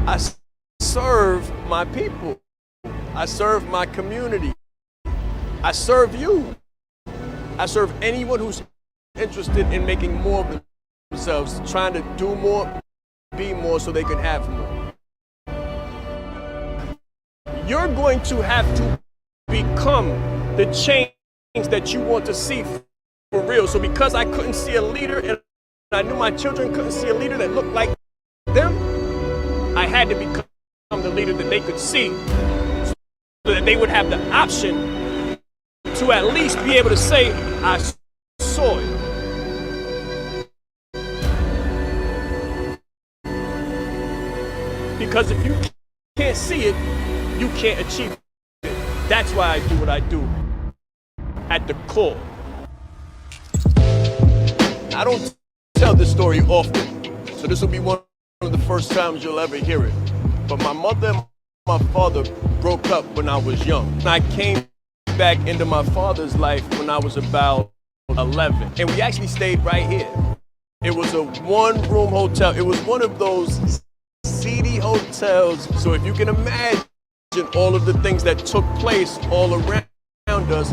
I serve my people. I serve my community. I serve you. I serve anyone who's interested in making more of themselves, trying to do more, be more so they can have more. You're going to have to become the change that you want to see for real. So because I couldn't see a leader and I knew my children couldn't see a leader that looked like them, I had to become the leader that they could see so that they would have the option to at least be able to say, I saw it. Because if you can't see it, you can't achieve it. That's why I do what I do at the core. I don't tell this story often, so this will be one of the first times you'll ever hear it. But my mother and my father broke up when I was young. I came back into my father's life when I was about 11. And we actually stayed right here. It was a one-room hotel. It was one of those seedy hotels. So if you can imagine all of the things that took place all around us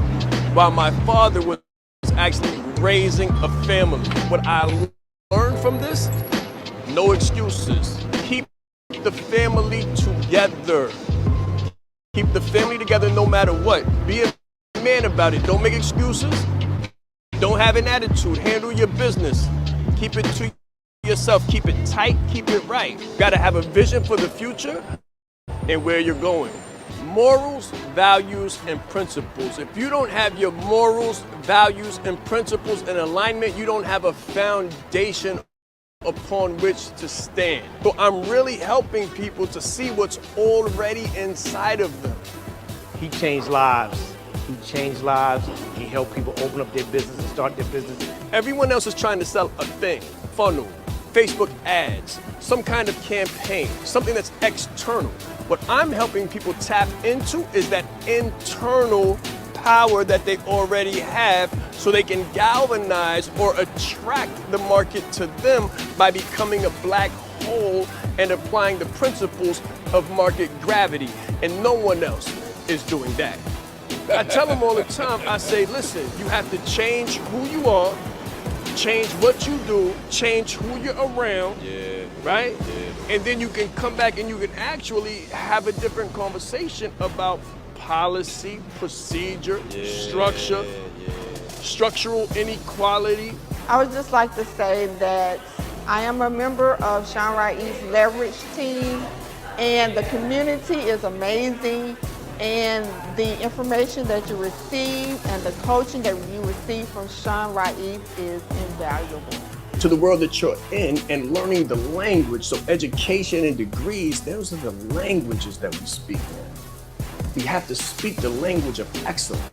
while my father was actually raising a family. What I learned from this, no excuses. Keep the family together. Keep the family together no matter what. Be a man about it. Don't make excuses. Don't have an attitude. Handle your business. Keep it to yourself. Keep it tight. Keep it right. You gotta have a vision for the future and where you're going. Morals, values, and principles. If you don't have your morals, values, and principles in alignment, you don't have a foundation upon which to stand. So I'm really helping people to see what's already inside of them. He changed lives. He changed lives. He helped people open up their business and start their business. Everyone else is trying to sell a thing, funnel, Facebook ads, some kind of campaign, something that's external. What I'm helping people tap into is that internal power that they already have so they can galvanize or attract the market to them by becoming a black hole and applying the principles of market gravity. And no one else is doing that. I tell them all the time, I say, listen, you have to change who you are, change what you do, change who you're around, right? Yeah. And then you can come back and you can actually have a different conversation about policy, procedure, structure, structural inequality. I would just like to say that I am a member of Sean Raih's Leverage team, and the community is amazing, and the information that you receive and the coaching that you receive from Sean Raih is invaluable. To the world that you're in and learning the language, so education and degrees, those are the languages that we speak in. We have to speak the language of excellence.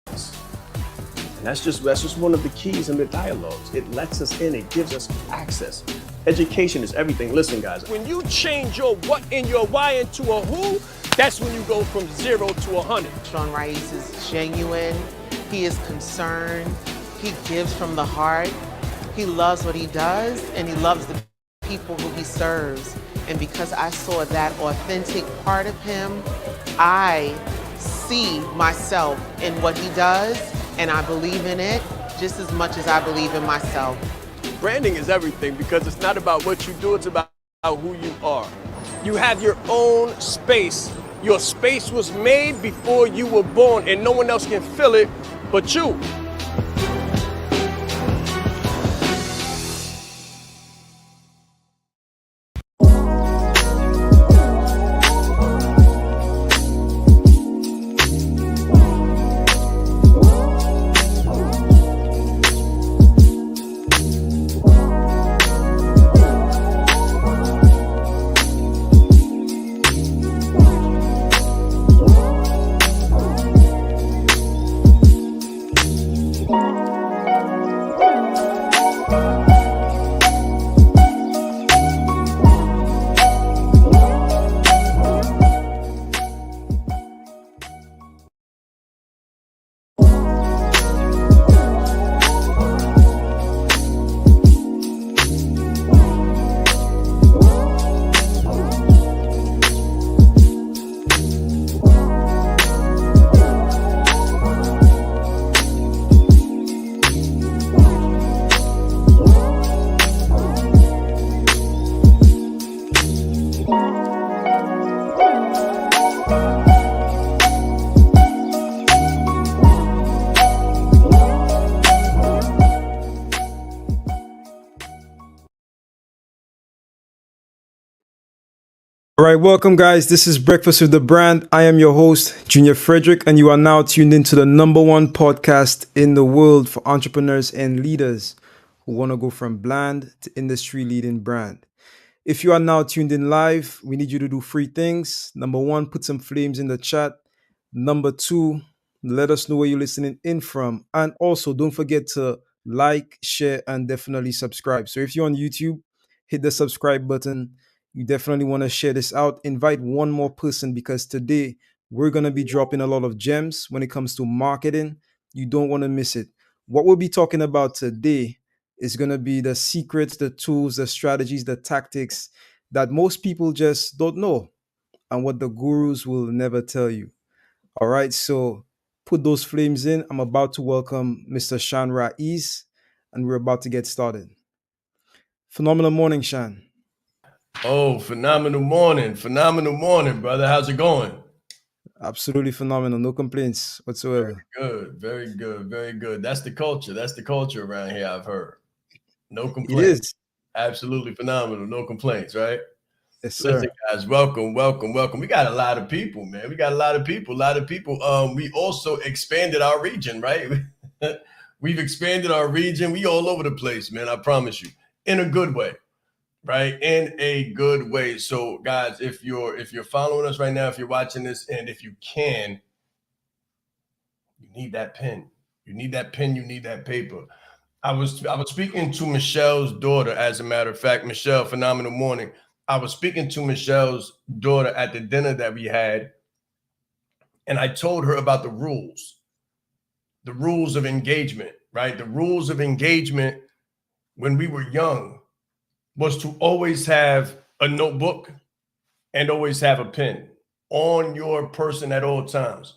And that's just one of the keys in the dialogues. It lets us in, it gives us access. Education is everything. Listen, guys, when you change your what and your why into a who, that's when you go from 0 to 100. Sean Raih is genuine, he is concerned, he gives from the heart, he loves what he does, and he loves the people who he serves. And because I saw that authentic part of him, I see myself in what he does, and I believe in it just as much as I believe in myself. Branding is everything because it's not about what you do, it's about who you are. You have your own space. Your space was made before you were born, and no one else can fill it but you. All right, welcome, guys. This is Breakfast with the Brand. I am your host, Junior Frederick, and you are now tuned into the number one podcast in the world for entrepreneurs and leaders who want to go from bland to industry leading brand. If you are now tuned in live, we need you to do three things. Number one, put some flames in the chat. Number two, let us know where you're listening in from. And also, don't forget to like, share, and definitely subscribe. So if you're on YouTube, hit the subscribe button. You definitely want to share this out. Invite one more person because today we're going to be dropping a lot of gems when it comes to marketing. You don't want to miss it. What we'll be talking about today is going to be the secrets, the tools, the strategies, the tactics that most people just don't know and what the gurus will never tell you. All right, so put those flames in. I'm about to welcome Mr. Shan Raiz, and we're about to get started. Phenomenal morning, Shan. Oh, phenomenal morning, brother. How's it going? Absolutely phenomenal. No complaints whatsoever. Good, very good, very good. That's the culture. That's the culture around here, I've heard. No It complaints. is. Absolutely phenomenal. No complaints, right? Yes, Listen, sir. guys, welcome, welcome, welcome. We got a lot of people, man. We got a lot of people, a lot of people. We also expanded our region, right? We've expanded our region. We all over the place, man. I promise you, in a good way, right? In a good way. So, guys, if you're following us right now, if you're watching this, and if you can, you need that pen. You need that pen. You need that paper. I was speaking to Michelle's daughter. As a matter of fact, Michelle, phenomenal morning. I was speaking to Michelle's daughter at the dinner that we had, and I told her about the rules of engagement, right? The rules of engagement when we were young was to always have a notebook and always have a pen on your person at all times.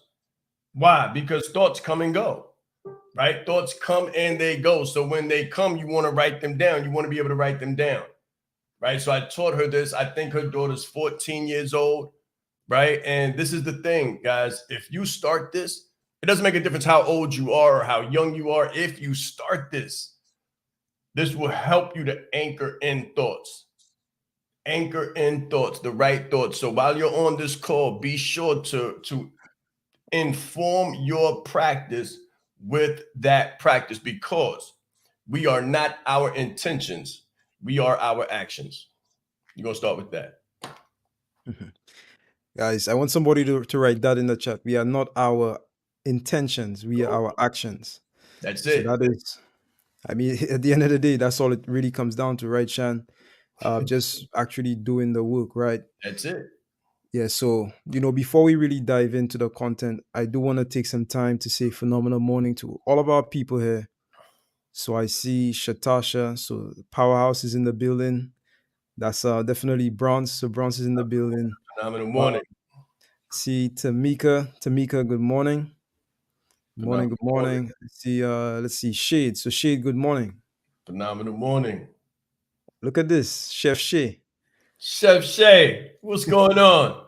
Why? Because thoughts come and go, right? Thoughts come and they go. So when they come, you want to write them down. You want to be able to write them down, right? So I taught her this. I think her daughter's 14 years old, right? And this is the thing, guys. If you start this, it doesn't make a difference how old you are or how young you are. If you start this, this will help you to anchor in thoughts. Anchor in thoughts, the right thoughts. So while you're on this call, be sure to inform your practice with that practice because we are not our intentions, we are our actions. You're gonna start with that. Guys, I want somebody to write that in the chat. We are not our intentions, we are our actions. That's So it. that is, I mean, at the end of the day, that's all it really comes down to, right, Shan? Just actually doing the work, right? That's it. Yeah, so before we really dive into the content, I do want to take some time to say phenomenal morning to all of our people here. So I see Shatasha, so Powerhouse is in the building. That's definitely Bronze. So Bronze is in the building. Phenomenal Uh, morning. see Tamika. Tamika, good morning. Good morning, Phenomenal good morning. morning. See, let's see, Shade. So Shade, good morning. Phenomenal morning. Look at this, Chef Shay. Chef Shay, what's going on?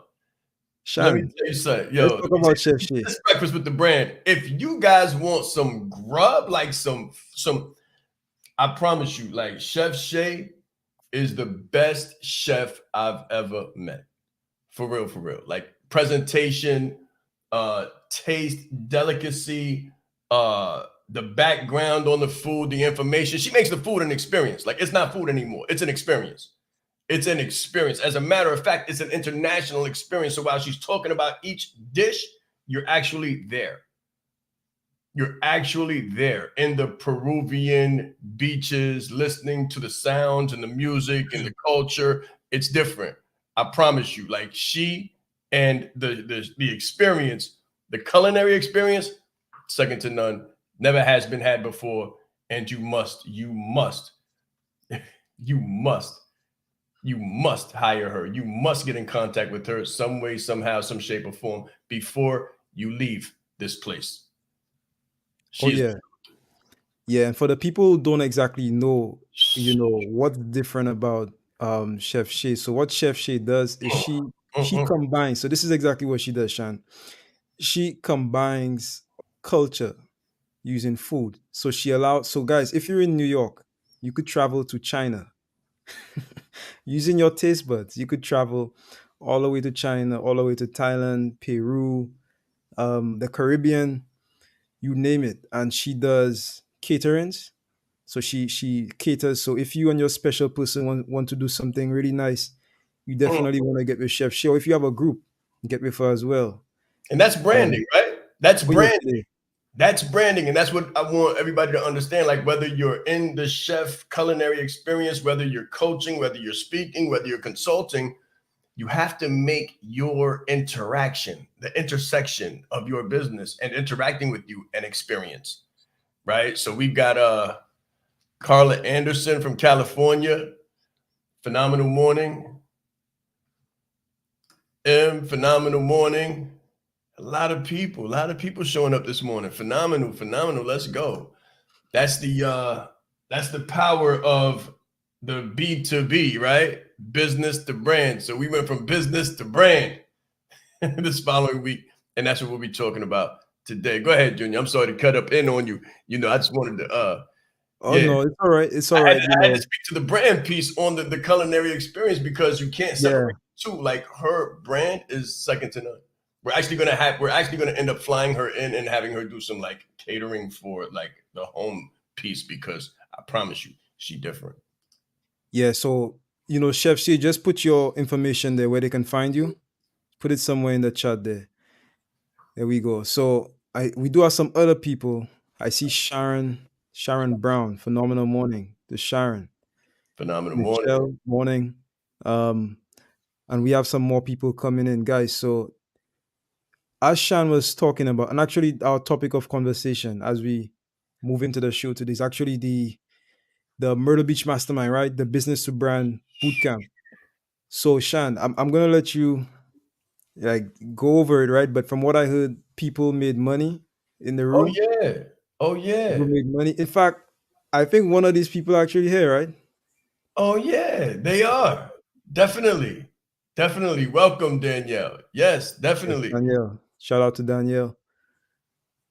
Let me Shan, tell you something. Yo, let's let talk me tell about Chef you, Shay. this breakfast with the brand. If you guys want some grub, like some, I promise you, like Chef Shay is the best chef I've ever met. For real, for real. Like presentation, taste, delicacy, the background on the food, the information. She makes the food an experience. Like it's not food anymore. It's an experience. It's an experience. As a matter of fact, it's an international experience. So while she's talking about each dish, you're actually there. You're actually there in the Peruvian beaches, listening to the sounds and the music and the culture. It's different. I promise you. Like she and the experience, the culinary experience, second to none. Never has been had before. And you must you must hire her. You must get in contact with her some way, somehow, some shape or form before you leave this place. Oh She is yeah, yeah. And for the people who don't exactly know, what's different about Chef Shay. So what Chef Shay does is she mm-mm. combines. So this is exactly what she does, Shan. She combines culture using food. So she allows. So guys, if you're in New York, you could travel to China using your taste buds. You could travel all the way to China, all the way to Thailand, Peru, the Caribbean, you name it. And she does caterings. So she caters. So if you and your special person want to do something really nice, you Mhm. definitely want to get with Chef Shay. Or if you have a group, get with her as well. And that's Um, branding, right? That's oh yes, branding. it is. That's branding, and that's what I want everybody to understand. Like whether you're in the chef culinary experience, whether you're coaching, whether you're speaking, whether you're consulting, you have to make your interaction, the intersection of your business and interacting with you an experience, right? So we've got Carla Anderson from California, phenomenal morning. Phenomenal morning. A lot of people showing up this morning. Phenomenal, phenomenal. Let's go. That's the power of the B2B, right? Business to brand. So we went from business to brand this following week, and that's what we'll be talking about today. Go ahead, Junior. I'm sorry to cut up in on you. I just wanted to Oh yeah. no, it's all right. It's I all had right. to, I had to speak to the brand piece on the culinary experience because you can't Yeah. separate the two. Like her brand is second to none. We're actually gonna end up flying her in and having her do some like catering for like the home piece because I promise you, she different. Yeah. So Chef Shay, just put your information there where they can find you. Put it somewhere in the chat there. There we go. So we do have some other people. I see Sharon Brown, phenomenal morning. To Sharon, Phenomenal morning. Michelle, morning. Um, and we have some more people coming in, guys. So as Shan was talking about, and actually our topic of conversation as we move into the show today is actually the Myrtle Beach Mastermind, right? The business to brand bootcamp. So Shan, I'm gonna let you like go over it, right? But from what I heard, people made money in the Oh room. yeah. Oh People yeah. made money. In fact, I think one of these people actually here, right? Oh yeah. They are. Definitely. Definitely. Welcome, Danielle. Yes, Yes, definitely. Danielle. Shout out to Danielle.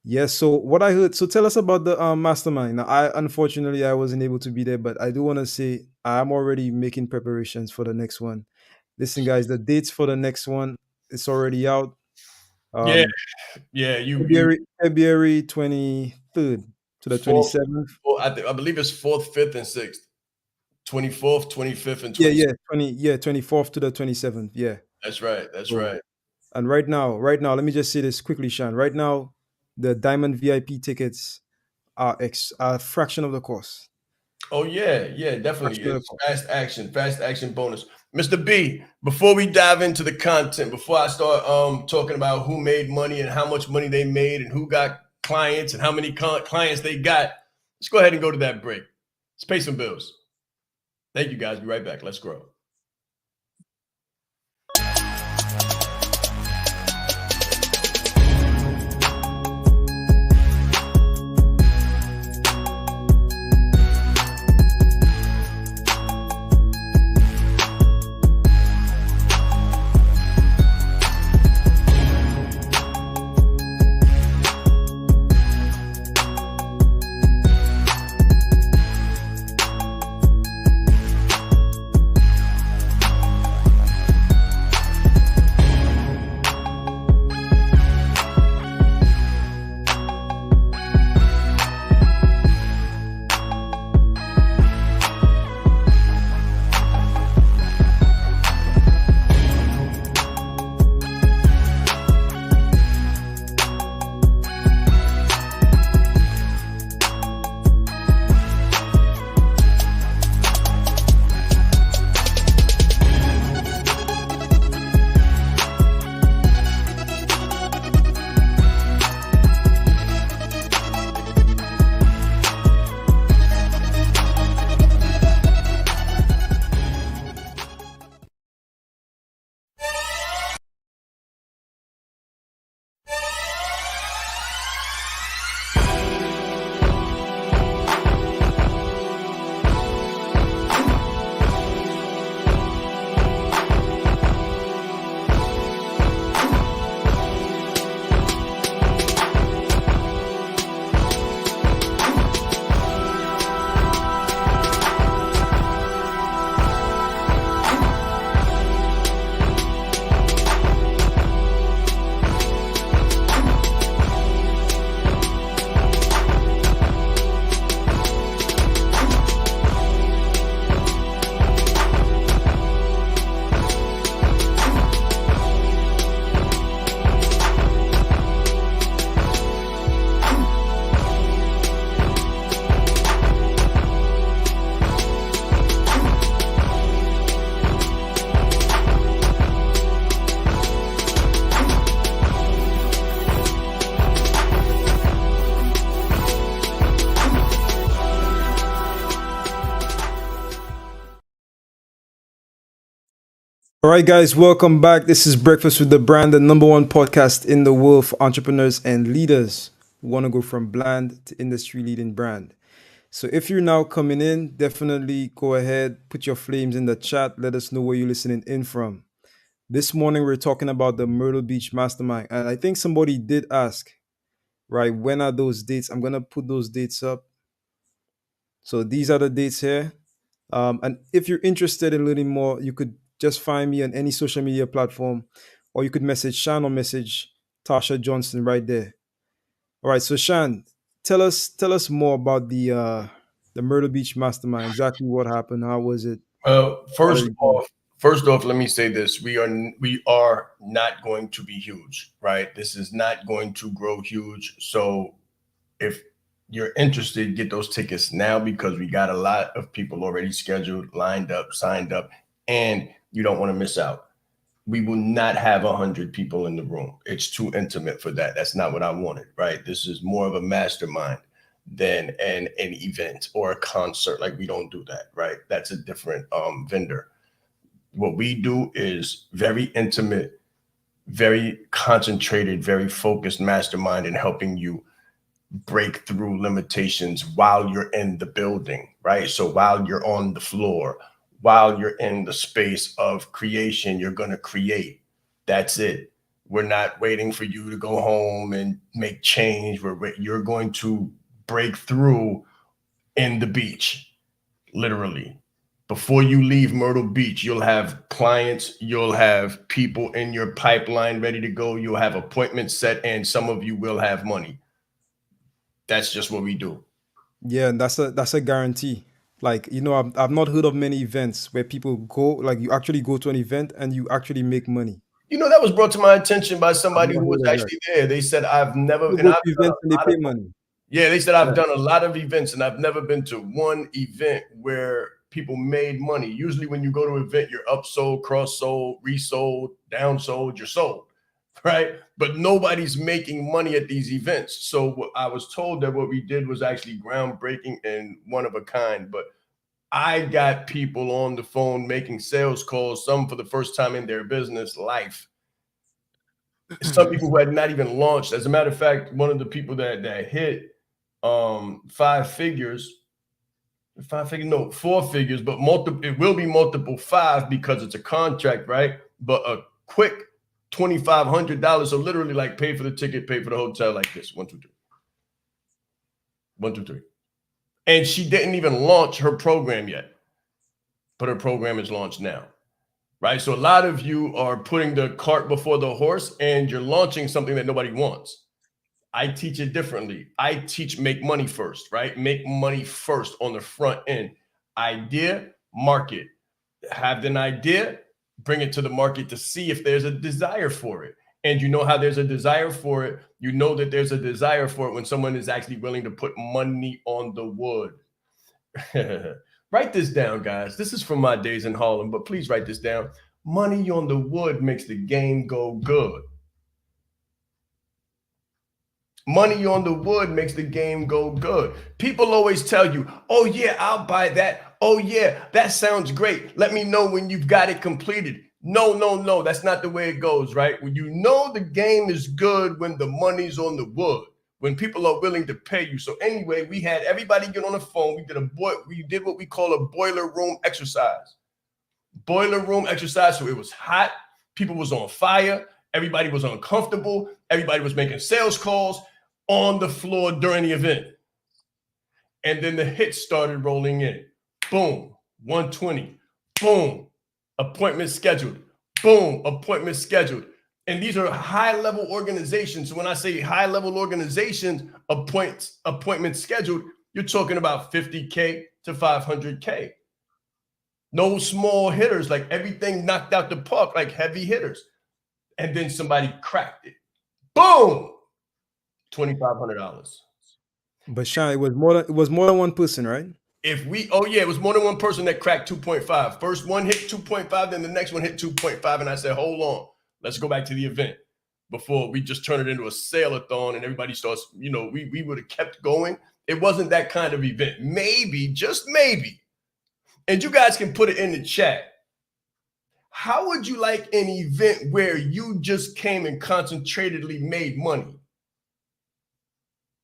Yes. So what I heard. So tell us about the mastermind. Now, unfortunately I wasn't able to be there, but I do want to say I'm already making preparations for the next one. Listen, guys, the dates for the next one it's already out. Yeah, Um, yeah. You February 23rd to the fourth, 27th. I believe it's fourth, fifth, and sixth. 24th, 25th, and Yeah, 26th. yeah, 24th to the 27th. Yeah. That's right. That's So, right. and right now, let me just say this quickly, Sean. Right now, the Diamond VIP tickets are a fraction of the cost. Oh yeah, yeah, definitely. Fraction of the It's cost. fast action bonus. Mr. B, before we dive into the content, before I start talking about who made money and how much money they made and who got clients and how many clients they got, let's go ahead and go to that break. Let's pay some bills. Thank you guys. Be right back. Let's grow. All right, guys, welcome back. This is Breakfast with the Brand, the number one podcast in the world for entrepreneurs and leaders who want to go from bland to industry leading brand. So if you're now coming in, definitely go ahead, put your flames in the chat. Let us know where you're listening in from. This morning, we're talking about the Myrtle Beach Mastermind. And I think somebody did ask, right, when are those dates? I'm going to put those dates up. So these are the dates here. And if you're interested in learning more, you could just find me on any social media platform, or you could message Shan or message Tasha Johnson right there. All right, so Shan, tell us more about the Myrtle Beach Mastermind. Exactly what happened? How was it? Uh, How did first it go? off, first off, let me say this: we are not going to be huge, right? This is not going to grow huge. So if you're interested, get those tickets now because we got a lot of people already scheduled, lined up, signed up, and you don't want to miss out. We will not have 100 people in the room. It's too intimate for that. That's not what I wanted, right? This is more of a mastermind than an event or a concert. Like we don't do that, right? That's a different vendor. What we do is very intimate, very concentrated, very focused mastermind in helping you break through limitations while you're in the building, right? So while you're on the floor, while you're in the space of creation, you're going to create. That's it. We're not waiting for you to go home and make change. You're going to break through in the beach, literally. Before you leave Myrtle Beach, you'll have clients, you'll have people in your pipeline ready to go, you'll have appointments set, and some of you will have money. That's just what we do. Yeah, and that's a guarantee. Like, I've not heard of many events where people go, like you actually go to an event and you actually make money. That was brought to my attention by I've somebody not who was heard of that. actually there. They said I've never, People and go I've to done events and a they lot pay of, money. yeah, they said I've Yeah. done a lot of events and I've never been to one event where people made money. Usually when you go to an event, you're upsold, cross-sold, resold, downsold, you're sold, right? But nobody's making money at these events. So I was told that what we did was actually groundbreaking and one of a kind. But I got people on the phone making sales calls, some for the first time in their business life. Some people who had not even launched. As a matter of fact, one of the people that hit five figures, no, four figures, but multiple, it will be multiple five because it's a contract, right? But a quick $2,500. So literally like pay for the ticket, pay for the hotel like this. 1, 2, 3. 1, 2, 3. And she didn't even launch her program yet, but her program is launched now. Right. So a lot of you are putting the cart before the horse and you're launching something that nobody wants. I teach it differently. I teach make money first, right? Make money first on the front end. Idea, market. Have an idea, bring it to the market to see if there's a desire for it. And you know how there's a desire for it. You know that there's a desire for it when someone is actually willing to put money on the wood. Write this down, guys. This is from my days in Harlem, but please write this down. Money on the wood makes the game go good. Money on the wood makes the game go good. People always tell you, oh, yeah, I'll buy that. Oh, yeah, that sounds great. Let me know when you've got it completed. No, no, no, that's not the way it goes, right? When you know the game is good when the money's on the wood, when people are willing to pay you. So anyway, we had everybody get on the phone. We did what we call a boiler room exercise. Boiler room exercise. So it was hot. People was on fire. Everybody was uncomfortable. Everybody was making sales calls on the floor during the event. And then the hits started rolling in. Boom, 120. Boom, appointment scheduled. Boom, appointment scheduled. And these are high-level organizations. So when I say high-level organizations, appointment scheduled, you're talking about 50K to 500K. No small hitters, like everything knocked out the park, like heavy hitters. And then somebody cracked it. Boom, $2,500. But Sean, it was more than one person, right? It was more than one person that cracked 2.5. First one hit 2.5, then the next one hit 2.5. And I said, hold on, let's go back to the event before we just turn it into a sale-a-thon and everybody starts, we would have kept going. It wasn't that kind of event. Maybe, just maybe. And you guys can put it in the chat. How would you like an event where you just came and concentratedly made money?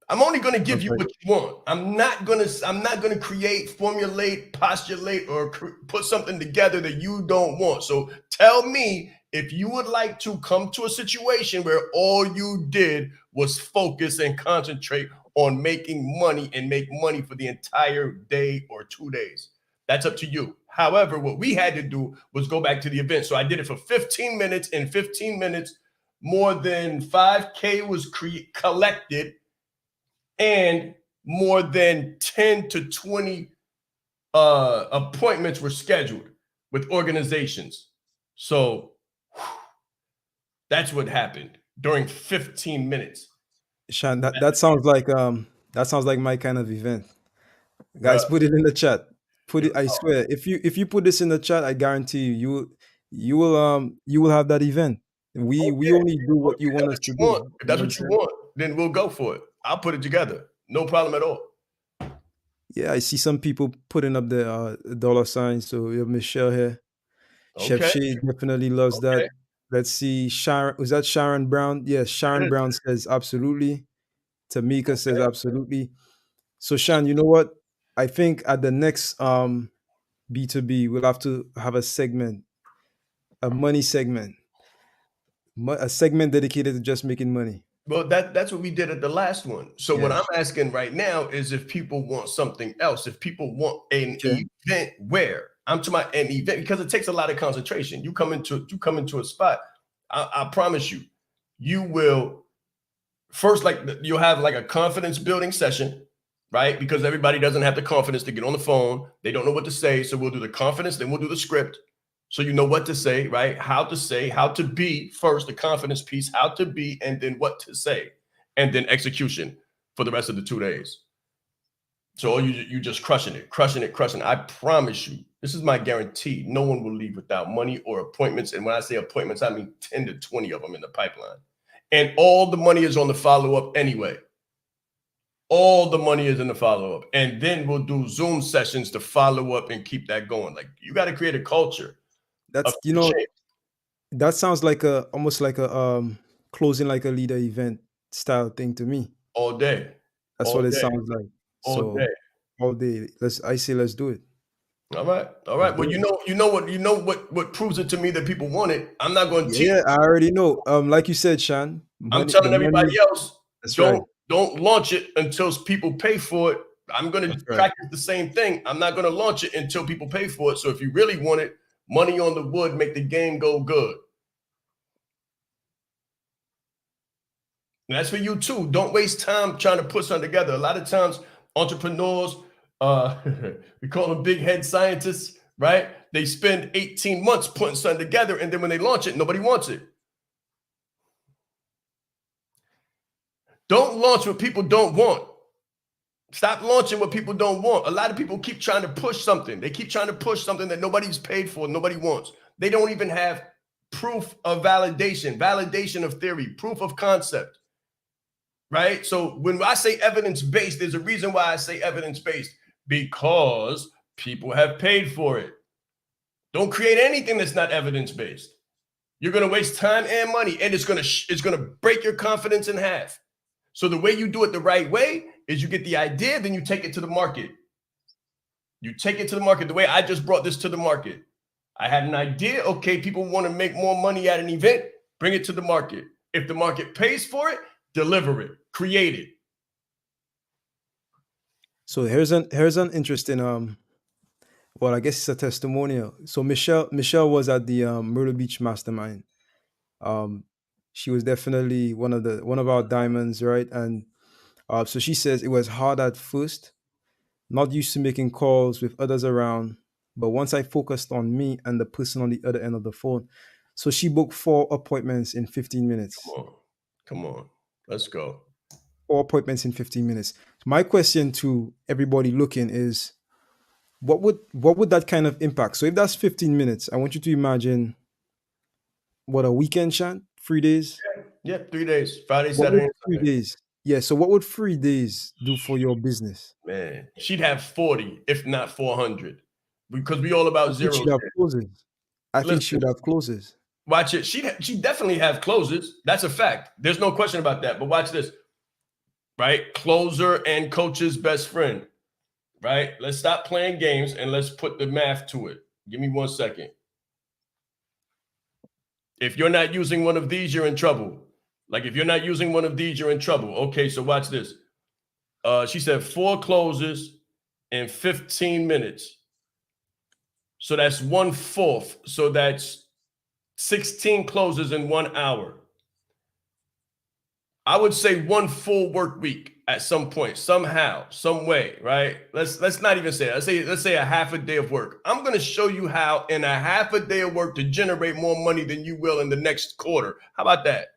I'm only going to give Sounds you like what you want. I'm not going to create, formulate, postulate, or put something together that you don't want. So tell me if you would like to come to a situation where all you did was focus and concentrate on making money and make money for the entire day or 2 days. That's up to you. However, what we had to do was go back to the event. So I did it for 15 minutes. In 15 minutes, more than 5K was collected, and more than 10 to 20 appointments were scheduled with organizations. So that's what happened during 15 minutes. Shan, that sounds like my kind of event. Guys, Bruh, put it in the chat. Put yo, it. I swear, if you put this in the chat, I guarantee you will have that event. We okay, only do what you okay, want that's us what to you do. want. If You know that's what I'm what you saying? want, then we'll go for it. I'll put it together. No problem at all. Yeah, I see some people putting up the dollar signs. So we have Michelle here. Chef Okay, Shay definitely loves that. okay. Let's see, Sharon. Was that Sharon Brown? Yes, It Sharon is. Brown says absolutely. Tamika says Okay. absolutely. So Shan, you know what? I think at the next B2B, we'll have to have a segment, a money segment, a segment dedicated to just making money. Well, that's what we did at the last one. So what Yeah. I'm asking right now is if people want something else, if people want an Okay. event where I'm talking about an event because it takes a lot of concentration. You come into a spot. I promise you, you will first like you'll have like a confidence building session, right? Because everybody doesn't have the confidence to get on the phone. They don't know what to say. So we'll do the confidence, then we'll do the script. So you know what to say, right? How to say, how to be first, the confidence piece, how to be, and then what to say, and then execution for the rest of the 2 days. So you just crushing it, crushing it, crushing it. I promise you, this is my guarantee. No one will leave without money or appointments. And when I say appointments, I mean 10 to 20 of them in the pipeline. And all the money is on the follow-up anyway. All the money is in the follow-up. And then we'll do Zoom sessions to follow up and keep that going. Like you got to create a culture of That's change that sounds like a almost like a closing like a leader event style thing to me. all day, That's all what it day, sounds like. all So day. all day. Let's do it. All right, all Let's right. Well, do it. you know what proves it to me that people want it. I'm not going to Yeah, teach. yeah, I already know. Like you said, Shan, I'm money the telling money everybody else, that's right. don't launch it until people pay for it. I'm going to That's right. practice the same thing. I'm not going to launch it until people pay for it. So if you really want it, money on the wood, make the game go good. And that's for you too. Don't waste time trying to put something together. A lot of times, entrepreneurs, uh, we call them big head scientists, right? They spend 18 months putting something together, and then when they launch it, nobody wants it. Don't launch what people don't want. Stop launching what people don't want. A lot of people keep trying to push something. They keep trying to push something that nobody's paid for, nobody wants. They don't even have proof of validation of theory, proof of concept. Right? So when I say evidence-based, there's a reason why I say evidence-based, because people have paid for it. Don't create anything that's not evidence-based. You're going to waste time and money, and it's going to break your confidence in half. So the way you do it the right way is you get the idea, then you take it to the market. You take it to the market the way I just brought this to the market. I had an idea. Okay, people want to make more money at an event, bring it to the market. If the market pays for it, deliver it, create it. So here's an interesting well, I guess it's a testimonial. So Michelle was at the Myrtle Beach Mastermind. Um she was definitely one of our diamonds, right? And so she says it was hard at first, not used to making calls with others around, but once I focused on me and the person on the other end of the phone. So she booked 4 appointments in 15 Come minutes. on. Come on. Let's go. 4 appointments in 15 minutes. My question to everybody looking is what would that kind of impact? So if that's 15 minutes, I want you to imagine what a weekend, Shan, 3 days. Yep, 3 days. Friday, What would Saturday, and three Sunday. days? Yeah. So what would 3 days do for your business? Man, she'd have 40, if not 400. Because we all about I think zeros she'd have here. closes. I think she Listen, would have closes. watch it. She definitely have closes. That's a fact. There's no question about that. But watch this, right? Closer and coach's best friend, right? Let's stop playing games and let's put the math to it. Give me 1 second. If you're not using one of these, you're in trouble. Like if you're not using one of these, you're in trouble. Okay, so watch this. She said 4 closes in 15 minutes. So that's 1/4. So that's 16 closes in 1 hour. I would say 1 full work week at some point, somehow, some way, right? Let's not even say it. Let's say a half a day of work. I'm going to show you how in a half a day of work to generate more money than you will in the next quarter. How about that?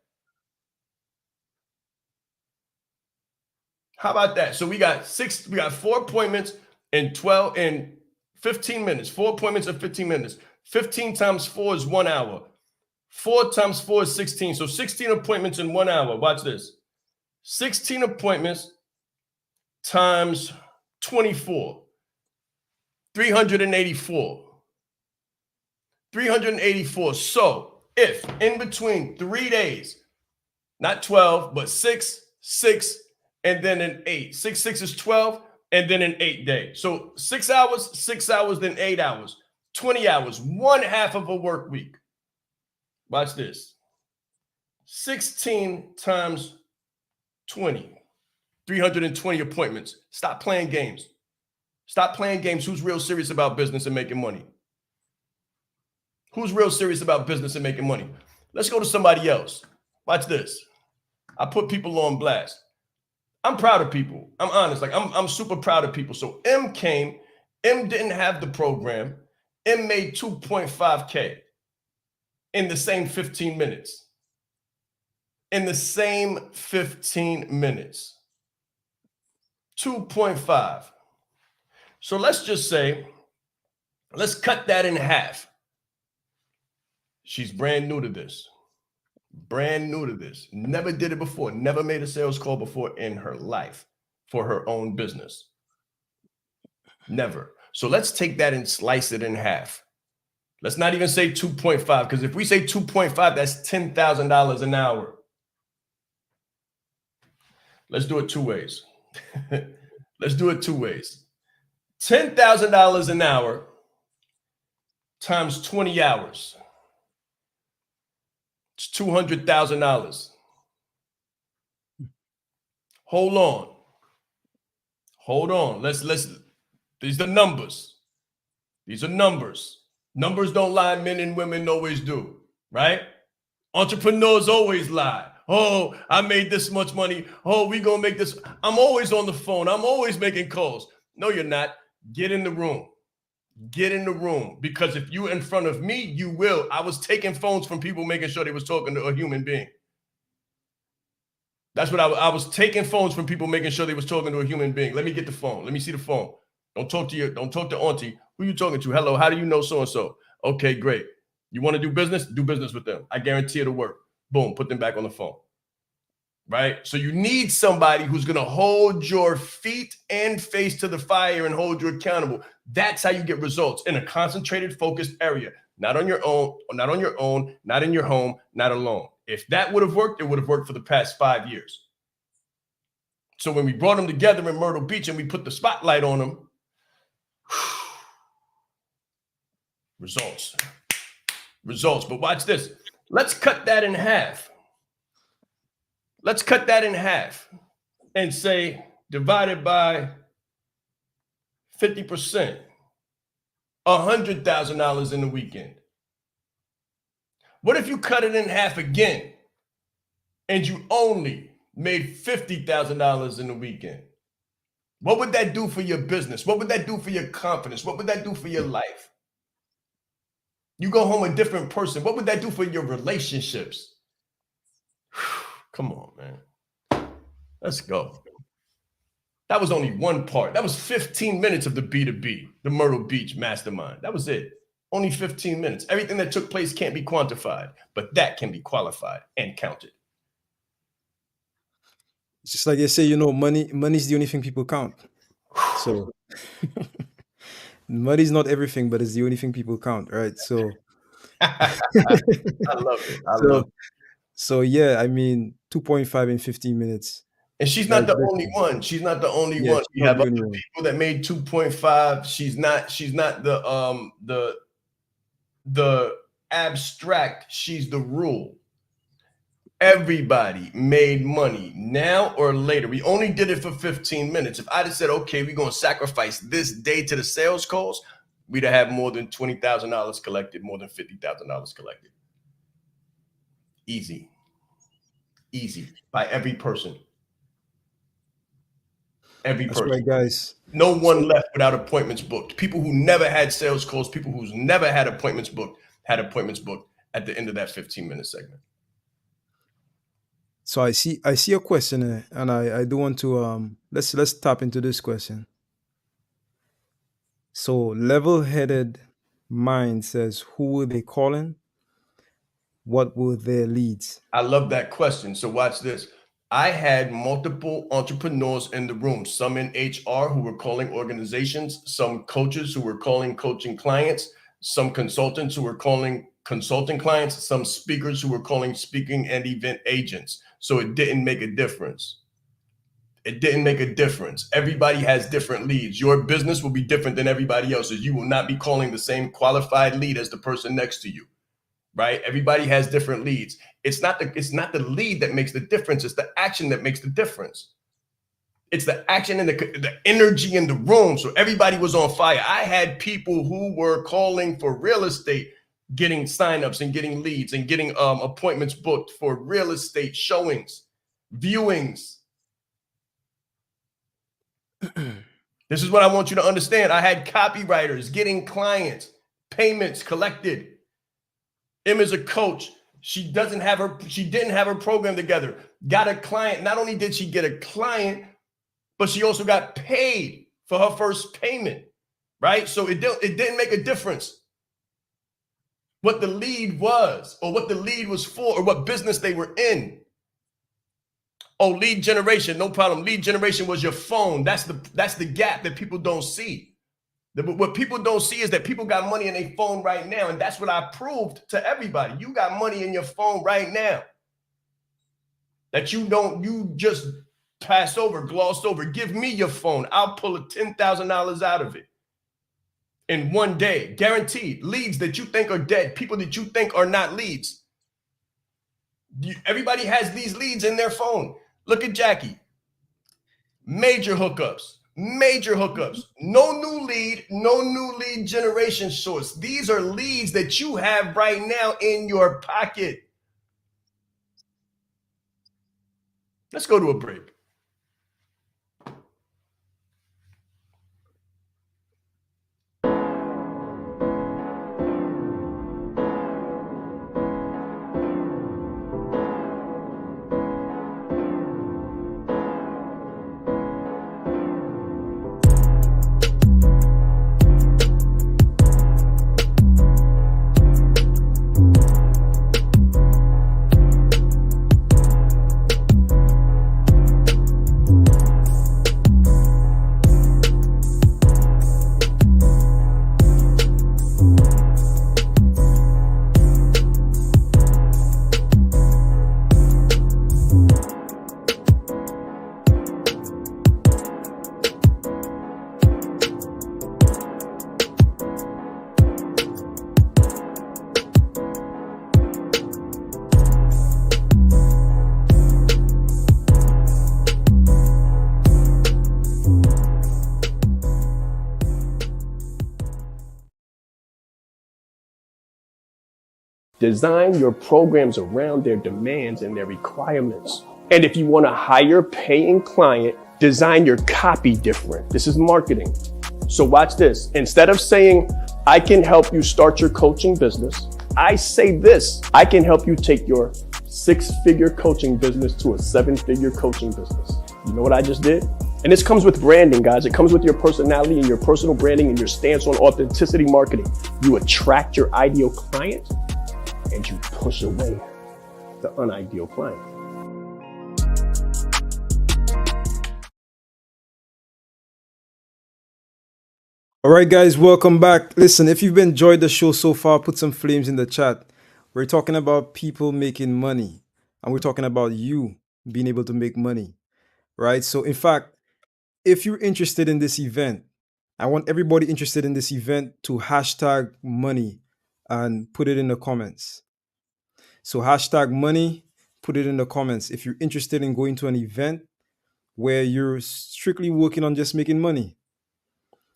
How about that? So we got 4 appointments in 15 minutes. 4 appointments in 15 minutes. 15 times 4 is 1 hour. 4 times 4 is 16. So 16 appointments in 1 hour. Watch this. 16 appointments times 24. 384. 384. So if in between 3 days, not 12, but 6, 6, and then an 8. 6, 6 is 12, and then an 8 day. So 6 hours, 6 hours, then 8 hours. 20 hours, 1/2 of a work week. Watch this. 16 times 20. 320 appointments. Stop playing games. Stop playing games. Who's real serious about business and making money? Who's real serious about business and making money? Let's go to somebody else. Watch this. I put people on blast. I'm proud of people. I'm honest. Like I'm super proud of people. So M came. M didn't have the program. M made 2.5K in the same 15 minutes. In the same 15 minutes. 2.5. So let's just say, let's cut that in half. She's brand new to this. Brand new to this. Never did it before. Never made a sales call before in her life for her own business. Never. So let's take that and slice it in half. Let's not even say 2.5, because if we say 2.5, that's $10,000 an hour. Let's do it 2 ways. Let's do it 2 ways. $10,000 an hour times 20 hours. It's $200,000. Hold on. Hold on. Let's these are numbers. These are numbers. Numbers don't lie, men and women always do, right? Entrepreneurs always lie. Oh, I made this much money. Oh, we gonna make this. I'm always on the phone. I'm always making calls. No, you're not. Get in the room. Get in the room. Because if you're in front of me, you will. I was taking phones from people making sure they was talking to a human being. That's what I was taking phones from people making sure they was talking to a human being. Let me get the phone. Let me see the phone. Don't talk to auntie. Who you talking to? Hello, how do you know so-and-so? Okay, great. You want to do business? Do business with them. I guarantee it'll work. Boom, put them back on the phone. Right? So you need somebody who's going to hold your feet and face to the fire and hold you accountable. That's how you get results in a concentrated, focused area. Not on your own, not on your own, not in your home, not alone. If that would have worked, it would have worked for the past 5 years. So when we brought them together in Myrtle Beach and we put the spotlight on them, results. But watch this. Let's cut that in half. Let's cut that in half and say divided by 50%, $100,000 in the weekend. What if you cut it in half again and you only made $50,000 in the weekend? What would that do for your business? What would that do for your confidence? What would that do for your life? You go home a different person. What would that do for your relationships? Come on, man. Let's go. That was only one part. That was 15 minutes of the B2B, the Myrtle Beach Mastermind. That was it. Only 15 minutes. Everything that took place can't be quantified, but that can be qualified and counted. It's just like they say, money's the only thing people count. So money's not everything, but it's the only thing people count, right? So I love it. I love So, it. so yeah, I mean, 2.5 in 15 minutes. And she's not That's the only breakfast. one. She's not the only Yeah, one. she's We not have the other only one. people that made 2.5. She's not the abstract. She's the rule. Everybody made money now or later. We only did it for 15 minutes. If I'd have said, okay, we're going to sacrifice this day to the sales calls, we'd have had more than $20,000 collected, more than $50,000 collected. Easy. Easy by every person. Every That's person. right, guys. No So, one left without appointments booked. People who never had sales calls, people who's never had appointments booked, had appointments booked at the end of that 15-minute segment. so I see a question, and I do want to let's tap into this question. So, level-headed mind says, who were they calling? What were their leads? I love that question. So watch this. I had multiple entrepreneurs in the room, some in HR who were calling organizations, some coaches who were calling coaching clients, some consultants who were calling consulting clients, some speakers who were calling speaking and event agents. So it didn't make a difference. It didn't make a difference. Everybody has different leads. Your business will be different than everybody else's. You will not be calling the same qualified lead as the person next to you. Right? Everybody has different leads. It's not the lead that makes the difference. It's the action that makes the difference. It's the action and the energy in the room. So everybody was on fire. I had people who were calling for real estate, getting signups and getting leads and getting appointments booked for real estate showings, viewings. This is what I want you to understand. I had copywriters getting clients, payments collected. Em is a coach. She didn't have her program together. Got a client. Not only did she get a client, but she also got paid for her first payment. Right? So it didn't make a difference what the lead was or what the lead was for or what business they were in. Oh, lead generation, no problem. Lead generation was your phone. That's the gap that people don't see. What people don't see is that people got money in their phone right now. And that's what I proved to everybody. You got money in your phone right now that you just pass over, gloss over. Give me your phone. I'll pull $10,000 out of it in one day. Guaranteed. Leads that you think are dead, people that you think are not leads. Everybody has these leads in their phone. Look at Jackie. Major hookups. No new lead generation source. These are leads that you have right now in your pocket. Let's go to a break. Design your programs around their demands and their requirements. And if you want a higher paying client, design your copy different. This is marketing. So watch this. Instead of saying, I can help you start your coaching business, I say this, I can help you take your 6-figure coaching business to a 7-figure coaching business. You know what I just did? And this comes with branding, guys. It comes with your personality and your personal branding and your stance on authenticity marketing. You attract your ideal client and you push away the unideal client. All right, guys, welcome back. Listen, if you've enjoyed the show so far, put some flames in the chat. We're talking about people making money, and we're talking about you being able to make money, right? So, in fact, if you're interested in this event, I want everybody interested in this event to hashtag money and put it in the comments. So, hashtag money, put it in the comments if you're interested in going to an event where you're strictly working on just making money.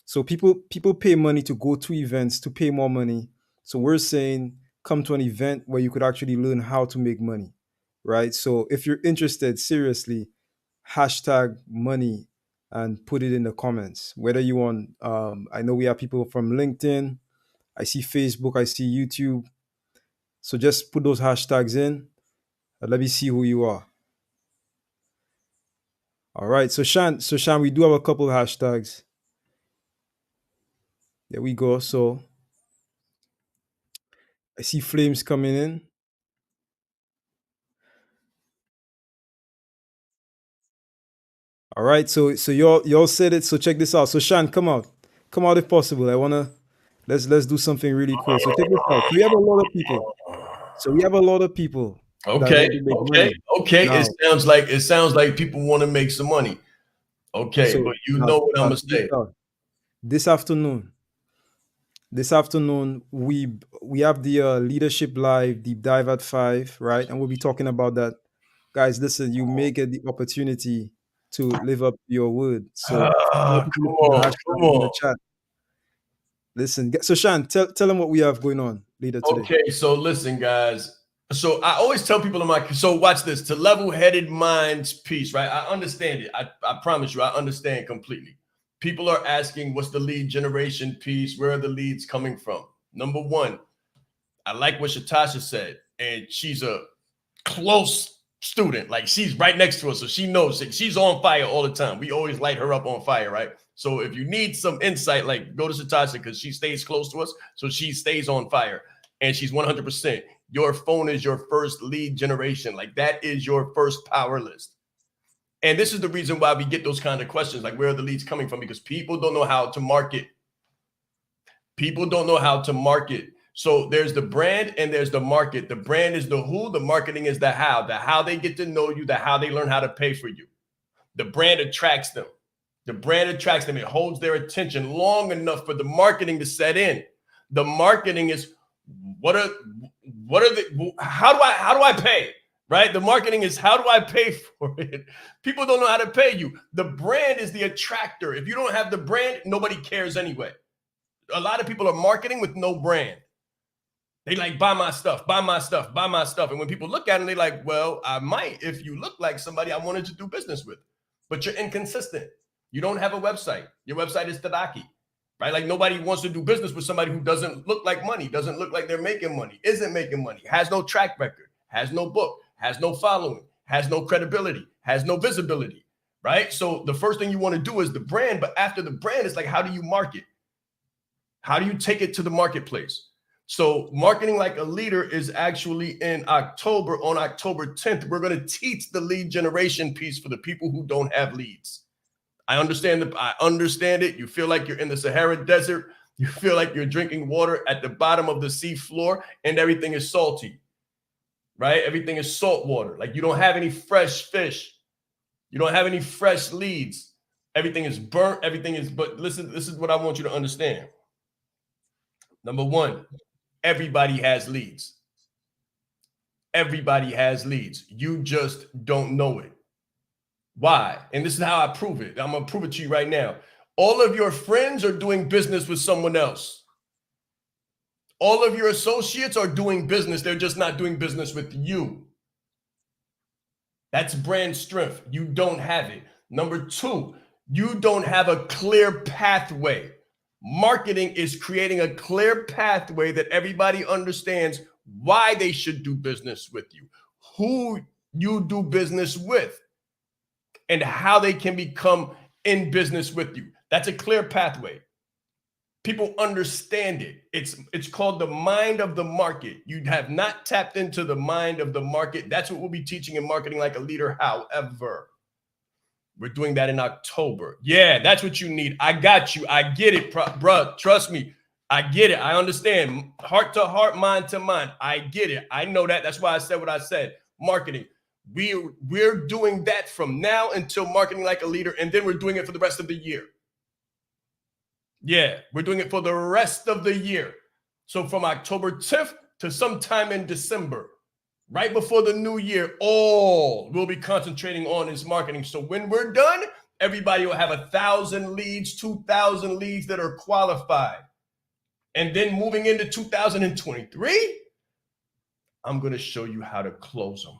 So people pay money to go to events to pay more money. So we're saying come to an event where you could actually learn how to make money, right? So if you're interested, seriously, hashtag money and put it in the comments. Whether you want, I know we have people from LinkedIn, I see Facebook, I see YouTube. So just put those hashtags in. And let me see who you are. All right. So Shan, we do have a couple hashtags. There we go. So I see flames coming in. All right, so y'all said it. So check this out. So Shan, come out if possible. I wanna let's do something really cool. So check this out. So we have a lot of people. So we have a lot of people that Okay, want to make okay, money okay. now. It sounds like people want to make some money. Okay, but So you now, know what I'm now gonna check this say. out. This afternoon, this afternoon we have the leadership live deep dive at 5, right? And we'll be talking about that. Guys, listen, you may get the opportunity to live up to your word. So more Ah, people come to put the on, come hashtag in the on. chat. Listen, so Shan, tell them what we have going on later today. Okay, so listen, guys. So I always tell people in my so watch this to level-headed minds piece, right? I understand it. I promise you, I understand completely. People are asking, what's the lead generation piece? Where are the leads coming from? Number one, I like what Shatasha said, and she's a close student. Like she's right next to us, so she knows it. She's on fire all the time. We always light her up on fire, right? So if you need some insight, like go to Shatasha because she stays close to us, so she stays on fire, and she's 100%. Your phone is your first lead generation. Like that is your first power list. And this is the reason why we get those kind of questions, like where are the leads coming from? Because people don't know how to market. People don't know how to market. So there's the brand and there's the market. The brand is the who, the marketing is the how. The how they get to know you, the how they learn how to pay for you. The brand attracts them. The brand attracts them. It holds their attention long enough for the marketing to set in. The marketing is what are the how do I pay? Right? The marketing is how do I pay for it? People don't know how to pay you. The brand is the attractor. If you don't have the brand, nobody cares anyway. A lot of people are marketing with no brand. They like buy my stuff, buy my stuff, buy my stuff. And when people look at them, they like, well, I might if you look like somebody I wanted to do business with, but you're inconsistent. You don't have a website. Your website is Tadaki, right? Like nobody wants to do business with somebody who doesn't look like money, doesn't look like they're making money, isn't making money, has no track record, has no book, has no following, has no credibility, has no visibility, right? So the first thing you want to do is the brand, but after the brand, it's like, how do you market? How do you take it to the marketplace? So marketing like a leader is actually in October. On October 10th, we're going to teach the lead generation piece for the people who don't have leads. I understand it. You feel like you're in the Sahara Desert. You feel like you're drinking water at the bottom of the sea floor and everything is salty, right? Everything is salt water. Like you don't have any fresh fish. You don't have any fresh leads. Everything is burnt. But listen, this is what I want you to understand. Number one, everybody has leads. Everybody has leads. You just don't know it. Why? And this is how I prove it. I'm going to prove it to you right now. All of your friends are doing business with someone else. All of your associates are doing business. They're just not doing business with you. That's brand strength. You don't have it. Number two, you don't have a clear pathway. Marketing is creating a clear pathway that everybody understands why they should do business with you, who you do business with, and how they can become in business with you. That's a clear pathway. People understand it. It's called the mind of the market. You have not tapped into the mind of the market. That's what we'll be teaching in Marketing Like a Leader. However, We're doing that in October. Yeah, that's what you need. I got you. I get it, bruh. Trust me. I get it. I understand. Heart to heart, mind to mind. I get it. I know that. That's why I said what I said. Marketing. We're doing that from now until Marketing Like a Leader, and then we're doing it for the rest of the year. Yeah, we're doing it for the rest of the year. So from October 10th to sometime in December, right before the new year, all we'll be concentrating on is marketing. So when we're done, everybody will have 1,000 leads, 2,000 leads that are qualified. And then moving into 2023, I'm going to show you how to close them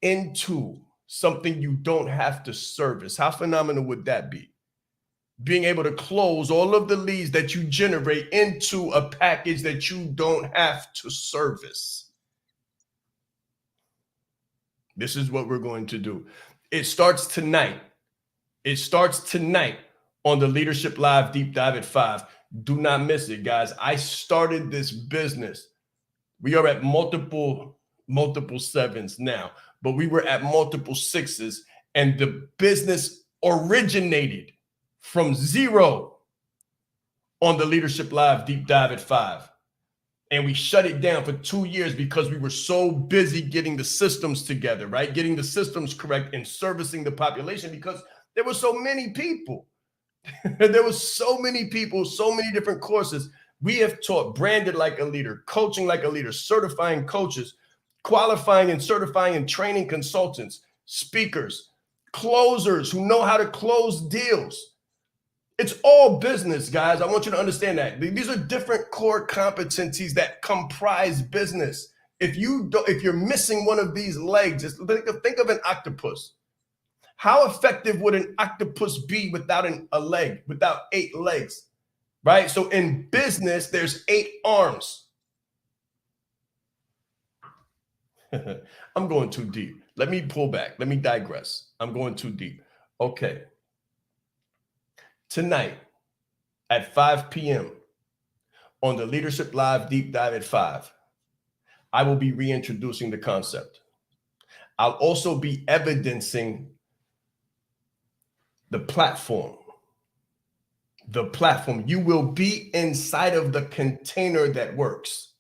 into something you don't have to service. How phenomenal would that be? Being able to close all of the leads that you generate into a package that you don't have to service. This is what we're going to do. It starts tonight. It starts tonight on the Leadership Live Deep Dive at 5. Do not miss it, guys. I started this business. We are at multiple sevens now, but we were at multiple sixes, and the business originated from 0 on the Leadership Live Deep Dive at 5. And we shut it down for 2 years because we were so busy getting the systems together, right? Getting the systems correct and servicing the population, because there were so many people. There was so many people, so many different courses. We have taught Branded Like a Leader, Coaching Like a Leader, certifying coaches, qualifying and certifying and training consultants, speakers, closers who know how to close deals. It's all business, guys. I want you to understand that. These are different core competencies that comprise business. If you're missing one of these legs, just think of an octopus. How effective would an octopus be without a leg, without 8 legs, right? So in business, there's 8 arms. I'm going too deep. Let me pull back. Let me digress. I'm going too deep. Okay. Tonight at 5 p.m. on the Leadership Live Deep Dive at 5, I will be reintroducing the concept. I'll also be evidencing the platform. The platform. You will be inside of the container that works.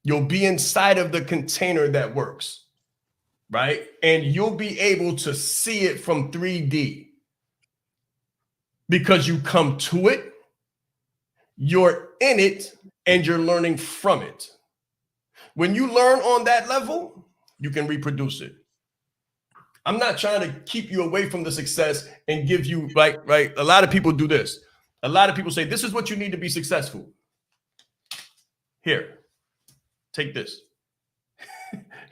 You'll be inside of the container that works, right? And you'll be able to see it from 3D. Because you come to it, you're in it, and you're learning from it. When you learn on that level, you can reproduce it. I'm not trying to keep you away from the success and give you, right? A lot of people do this. A lot of people say, this is what you need to be successful. Here, take this.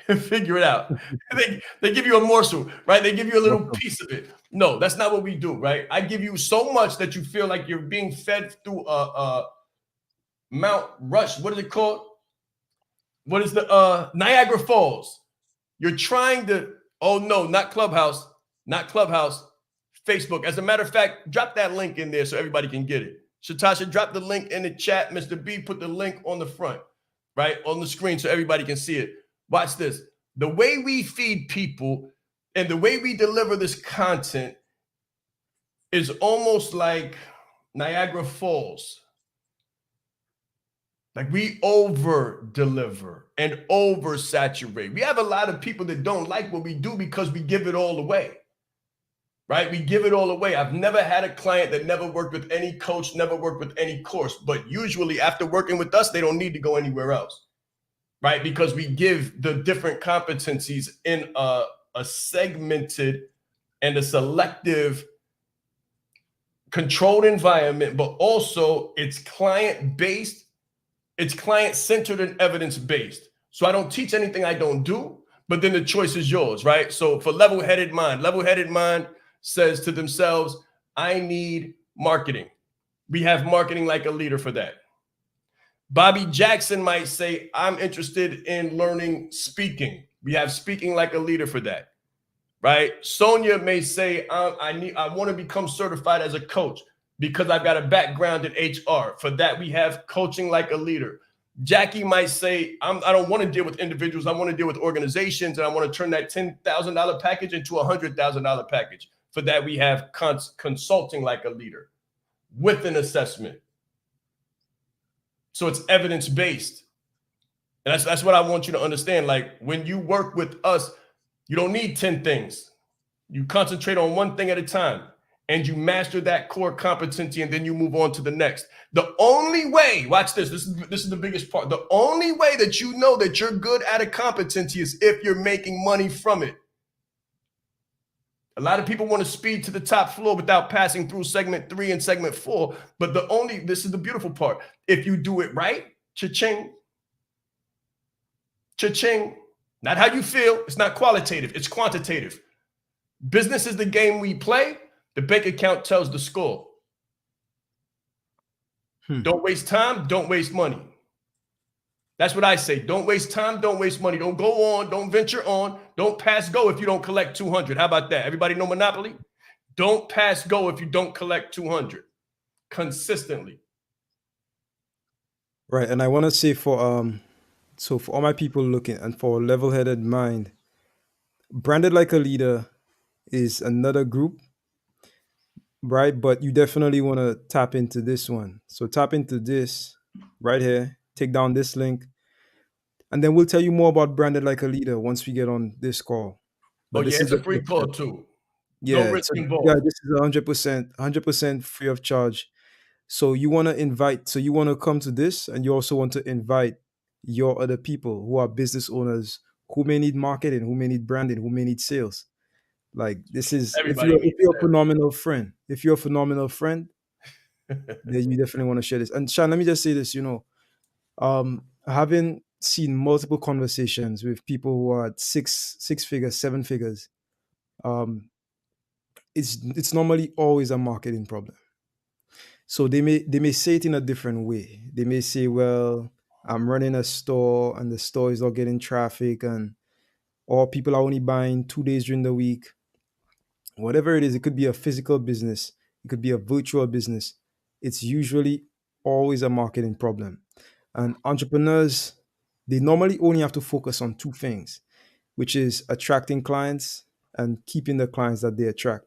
Figure it out. They give you a morsel, right? They give you a little piece of it. No, that's not what we do, right? I give you so much that you feel like you're being fed through a Mount Rush. What is it called? What is the Niagara Falls? You're trying to, oh no, not Clubhouse, Facebook. As a matter of fact, drop that link in there so everybody can get it. Shatasha, drop the link in the chat. Mr. B, put the link on the front, right? On the screen so everybody can see it. Watch this. The way we feed people and the way we deliver this content is almost like Niagara Falls. Like we over deliver and over saturate. We have a lot of people that don't like what we do because we give it all away, right? We give it all away. I've never had a client that never worked with any coach, never worked with any course, but usually after working with us, they don't need to go anywhere else, right? Because we give the different competencies in a segmented and a selective controlled environment, but also it's client-based. It's client-centered and evidence-based. So I don't teach anything I don't do, but then the choice is yours, right? So for level-headed mind says to themselves, I need marketing. We have Marketing Like a Leader for that. Bobby Jackson might say, I'm interested in learning speaking. We have Speaking Like a Leader for that, right? Sonia may say, I want to become certified as a coach because I've got a background in HR. For that, we have Coaching Like a Leader. Jackie might say, I don't want to deal with individuals. I want to deal with organizations, and I want to turn that $10,000 package into a $100,000 package. For that, we have consulting like a leader with an assessment. So it's evidence-based. And that's what I want you to understand. Like, when you work with us, you don't need 10 things. You concentrate on one thing at a time, and you master that core competency, and then you move on to the next. The only way, watch this, this is the biggest part. The only way that you know that you're good at a competency is if you're making money from it. A lot of people want to speed to the top floor without passing through segment 3 and segment 4. But this is the beautiful part. If you do it right, cha-ching, cha-ching. Not how you feel. It's not qualitative. It's quantitative. Business is the game we play. The bank account tells the score. Don't waste time. Don't waste money. That's what I say. Don't waste time. Don't waste money. Don't go on. Don't venture on. Don't pass go if you don't collect 200. How about that? Everybody know Monopoly? Don't pass go if you don't collect 200 consistently. Right. And I want to say for all my people looking, and for a level-headed mind, Branded Like a Leader is another group, right? But you definitely want to tap into this one. So tap into this right here, take down this link, and then we'll tell you more about Branded Like a Leader once we get on this call. But Oh, yeah, this it's is a the free first step. call too. No Yeah, risk so involved. yeah, this is 100% free of charge. So you want to come to this, and you also want to invite your other people who are business owners who may need marketing, who may need branding, who may need sales. Like, this is, Everybody if needs you're a that. phenomenal friend, then you definitely want to share this. And Sean, let me just say this, having seen multiple conversations with people who are at six figures, seven figures, um, it's normally always a marketing problem. So they may say it in a different way. They may say, well, I'm running a store and the store is not getting traffic, and or people are only buying 2 days during the week. Whatever it is, it could be a physical business, it could be a virtual business. It's usually always a marketing problem. And entrepreneurs, they normally only have to focus on two things, which is attracting clients and keeping the clients that they attract.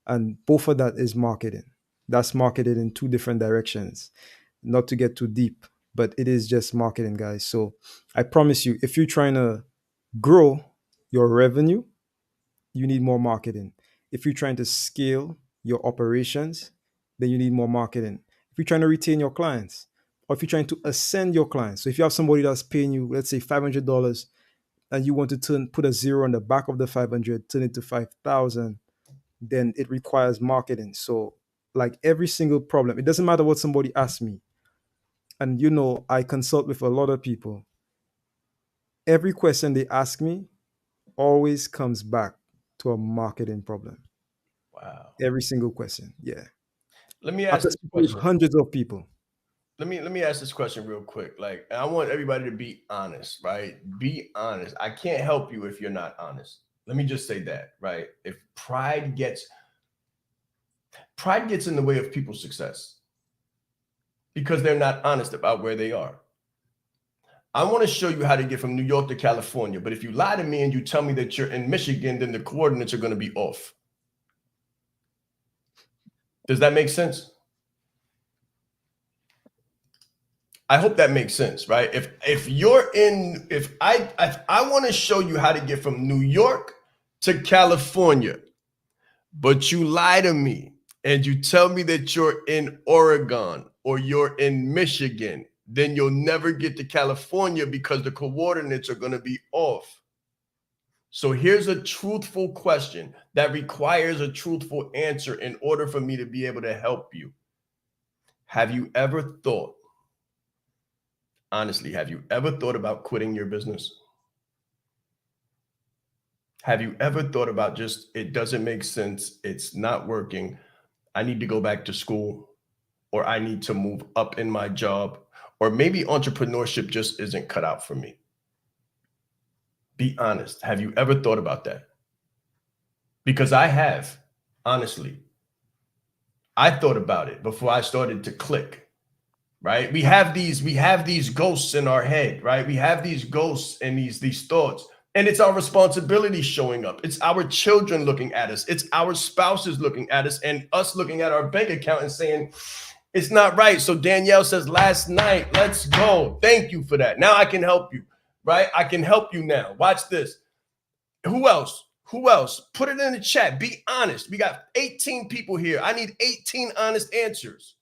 And both of that is marketing. That's marketed in two different directions. Not to get too deep, but it is just marketing, guys. So I promise you, if you're trying to grow your revenue, you need more marketing. If you're trying to scale your operations, then you need more marketing. If you're trying to retain your clients, or if you're trying to ascend your clients, so if you have somebody that's paying you, let's say $500, and you want to put a zero on the back of the 500, turn it to 5,000, then it requires marketing. So, like every single problem, it doesn't matter what somebody asks me. And I consult with a lot of people. Every question they ask me always comes back to a marketing problem. Wow. Every single question. Yeah. Let me ask After this speaking with question. hundreds of people. Let me ask this question real quick. Like, I want everybody to be honest, right? Be honest. I can't help you if you're not honest. Let me just say that, right? If pride gets in the way of people's success because they're not honest about where they are. I want to show you how to get from New York to California, but if you lie to me and you tell me that you're in Michigan, then the coordinates are going to be off. Does that make sense? I hope that makes sense, right? If I want to show you how to get from New York to California, but you lie to me and you tell me that you're in Oregon or you're in Michigan, then you'll never get to California because the coordinates are going to be off. So here's a truthful question that requires a truthful answer in order for me to be able to help you. Have you ever thought, honestly, have you ever thought about quitting your business? Have you ever thought about just, it doesn't make sense, it's not working, I need to go back to school, or I need to move up in my job, or maybe entrepreneurship just isn't cut out for me? Be honest. Have you ever thought about that? Because I have, honestly. I thought about it before I started to click. right? We have these ghosts in our head, right? We have these ghosts and these thoughts. And it's our responsibility showing up. It's our children looking at us. It's our spouses looking at us and us looking at our bank account and saying, it's not right. So Danielle says, last night, let's go. Thank you for that. Now I can help you, right? I can help you now. Watch this. Who else? Who else? Put it in the chat. Be honest. We got 18 people here. I need 18 honest answers.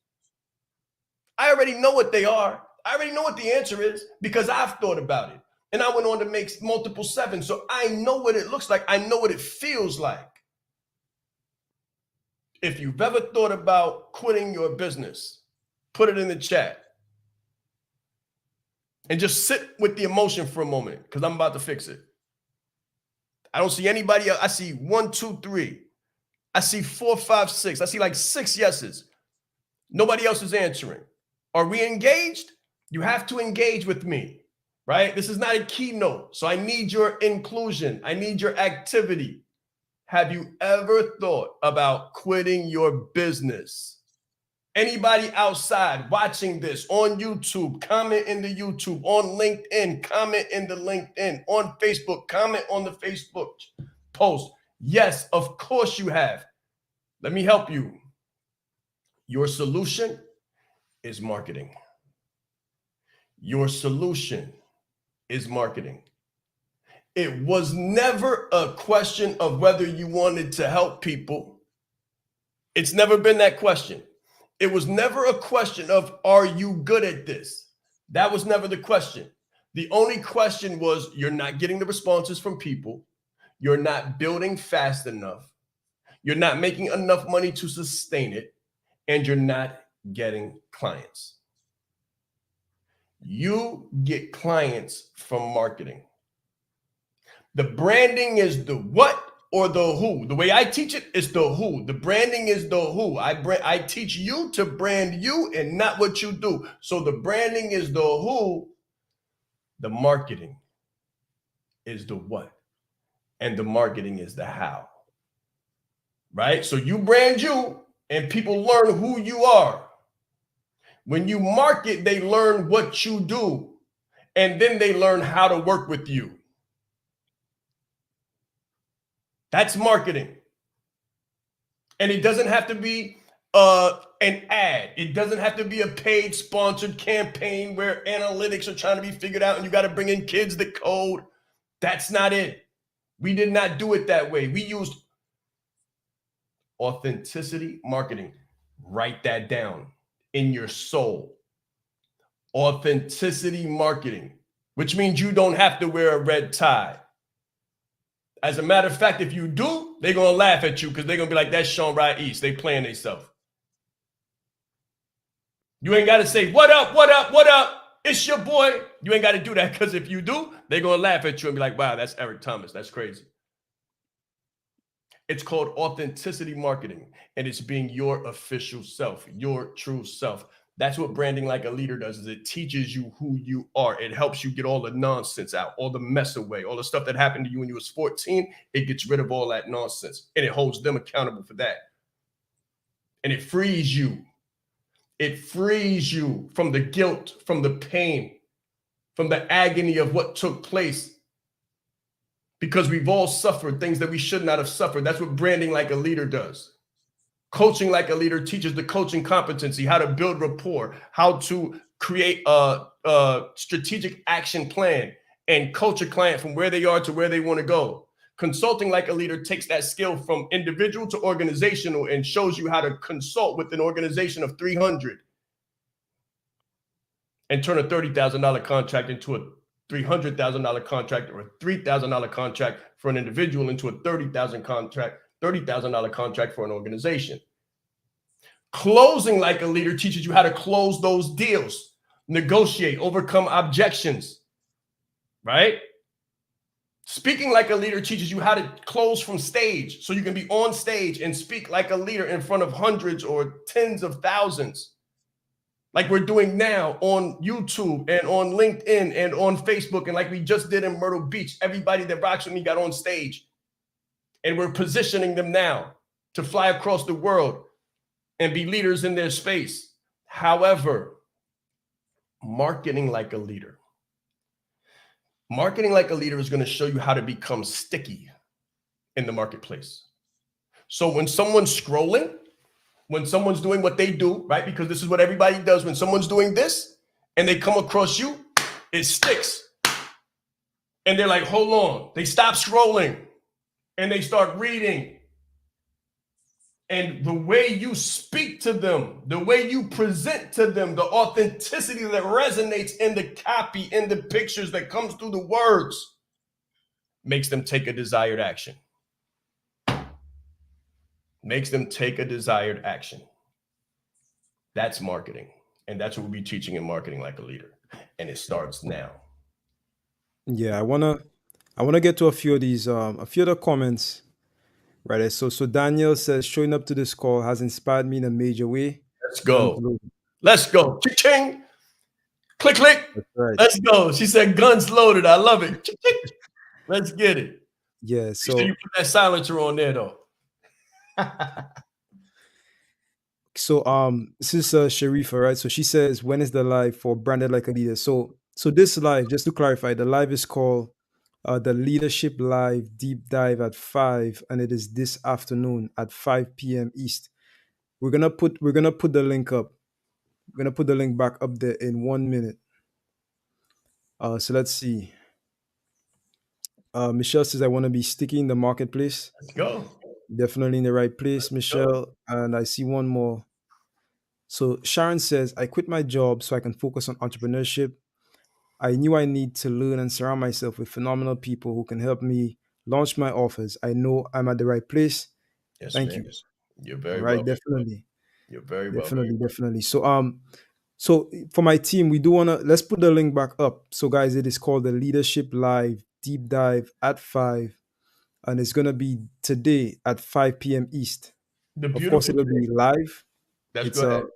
I already know what they are. I already know what the answer is because I've thought about it. And I went on to make multiple sevens. So I know what it looks like. I know what it feels like. If you've ever thought about quitting your business, put it in the chat. And just sit with the emotion for a moment because I'm about to fix it. I don't see anybody else. I see 1, 2, 3. I see 4, 5, 6. I see like 6 yeses. Nobody else is answering. Are we engaged? You have to engage with me, right? This is not a keynote. So I need your inclusion. I need your activity. Have you ever thought about quitting your business? Anybody outside watching this on YouTube, comment in the YouTube, on LinkedIn, comment in the LinkedIn, on Facebook, comment on the Facebook post. Yes, of course you have. Let me help you. Your solution is marketing. Your solution is marketing. It was never a question of whether you wanted to help people. It's never been that question. It was never a question of, are you good at this? That was never the question. The only question was, you're not getting the responses from people. You're not building fast enough. You're not making enough money to sustain it. And you're not getting clients. You get clients from marketing. The branding is the what or the who. The way I teach it is the who. The branding is the who. I teach you to brand you and not what you do. So the branding is the who. The marketing is the what. And the marketing is the how. Right? So you brand you and people learn who you are. When you market, they learn what you do. And then they learn how to work with you. That's marketing. And it doesn't have to be an ad. It doesn't have to be a paid sponsored campaign where analytics are trying to be figured out and you got to bring in kids to code. That's not it. We did not do it that way. We used authenticity marketing. Write that down in your soul. Authenticity marketing, which means you don't have to wear a red tie. As a matter of fact, if you do, they're going to laugh at you because they're going to be like, that's Sean Wright East. They playing themselves. You ain't got to say, what up, what up, what up? It's your boy. You ain't got to do that because if you do, they're going to laugh at you and be like, wow, that's Eric Thomas. That's crazy. It's called authenticity marketing, and it's being your official self, your true self. That's what branding like a leader does, is it teaches you who you are. It helps you get all the nonsense out, all the mess away, all the stuff that happened to you when you was 14. It gets rid of all that nonsense, and it holds them accountable for that. And it frees you. It frees you from the guilt, from the pain, from the agony of what took place. Because we've all suffered things that we should not have suffered. That's what branding like a leader does. Coaching like a leader teaches the coaching competency, how to build rapport, how to create a strategic action plan and coach a client from where they are to where they want to go. Consulting like a leader takes that skill from individual to organizational and shows you how to consult with an organization of 300 and turn a $30,000 contract into a $300,000 contract, or a $3,000 contract for an individual into a $30,000 contract for an organization. Closing like a leader teaches you how to close those deals, negotiate, overcome objections, right? Speaking like a leader teaches you how to close from stage so you can be on stage and speak like a leader in front of hundreds or tens of thousands. Like we're doing now on YouTube and on LinkedIn and on Facebook. And like we just did in Myrtle Beach, everybody that rocks with me got on stage. And we're positioning them now to fly across the world and be leaders in their space. However, marketing like a leader. Marketing like a leader is going to show you how to become sticky in the marketplace. So when someone's scrolling, when someone's doing what they do, right? Because this is what everybody does. When someone's doing this and they come across you, it sticks. And they're like, hold on. They stop scrolling and they start reading. And the way you speak to them, the way you present to them, the authenticity that resonates in the copy, in the pictures that comes through the words, makes them take a desired action. Makes them take a desired action. That's marketing. And that's what we'll be teaching in Marketing Like a Leader. And it starts now. Yeah, I wanna get to a few of these a few of the comments. Right. So Daniel says showing up to this call has inspired me in a major way. Let's Guns go. loaded. Let's go. Ching. Click, click. That's right. Let's go. She said guns loaded. I love it. Ching. Let's get it. Yeah. Make sure you So put that silencer on there though. this is Sharifa, right? So she says, when is the live for Branded Like a Leader? So this live, just to clarify, the live is called the Leadership Live Deep Dive at 5, and it is this afternoon at 5 p.m. East. We're gonna put the link up. We're gonna put the link back up there in 1 minute. So let's see. Michelle says, I want to be sticky in the marketplace. Let's go. Definitely in the right place, Go. Michelle. And I see one more. So Sharon says, I quit my job so I can focus on entrepreneurship. I knew I need to learn and surround myself with phenomenal people who can help me launch my offers. I know I'm at the right place. Yes, Thank man. you. You're All very right, welcome. definitely. You're very welcome. Definitely. So for my team, we do wanna let's put the link back up. So guys, it is called the Leadership Live Deep Dive at 5, and it's gonna be today at 5 p.m. East. The Of course, beautiful it'll be live. That's It's good.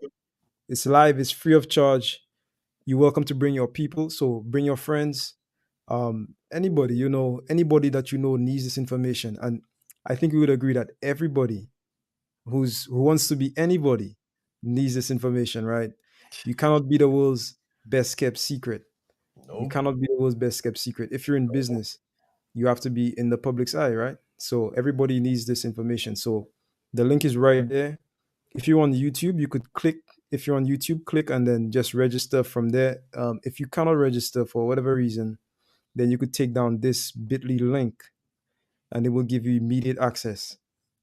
it's live. It's free of charge. You're welcome to bring your people. So bring your friends. Anybody anybody that you know needs this information, and I think we would agree that everybody who wants to be anybody needs this information, right? You cannot be the world's best kept secret. You Nope. cannot be the world's best kept secret. If you're in business, you have to be in the public's eye, right? So everybody needs this information. So the link is right there. If you're on YouTube, you could click. If you're on YouTube, click and then just register from there. If you cannot register for whatever reason, then you could take down this bit.ly link and it will give you immediate access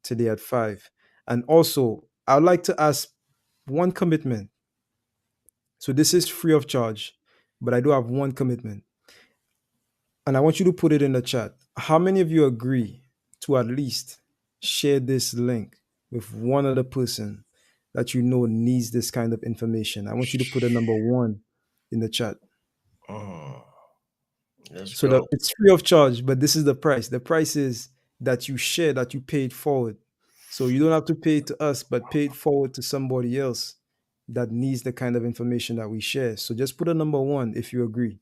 today at 5. And also, I would like to ask one commitment. So this is free of charge, but I do have one commitment. And I want you to put it in the chat. How many of you agree to at least share this link with one other person that you know needs this kind of information? I want you to put a number 1 in the chat. Let's So that go. it's free of charge, but this is the price. The price is that you share, that you pay it forward. So you don't have to pay it to us, but pay it forward to somebody else that needs the kind of information that we share. So just put a number 1 if you agree.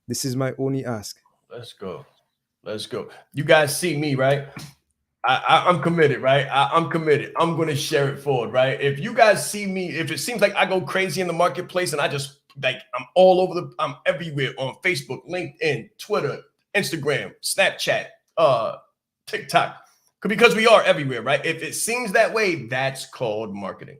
This is my only ask. Let's go. Let's go. You guys see me, right? I'm committed, right? I'm committed. I'm going to share it forward, right? If you guys see me, if it seems like I go crazy in the marketplace and I just like I'm everywhere on Facebook, LinkedIn, Twitter, Instagram, Snapchat, TikTok, because we are everywhere, right? If it seems that way, that's called marketing.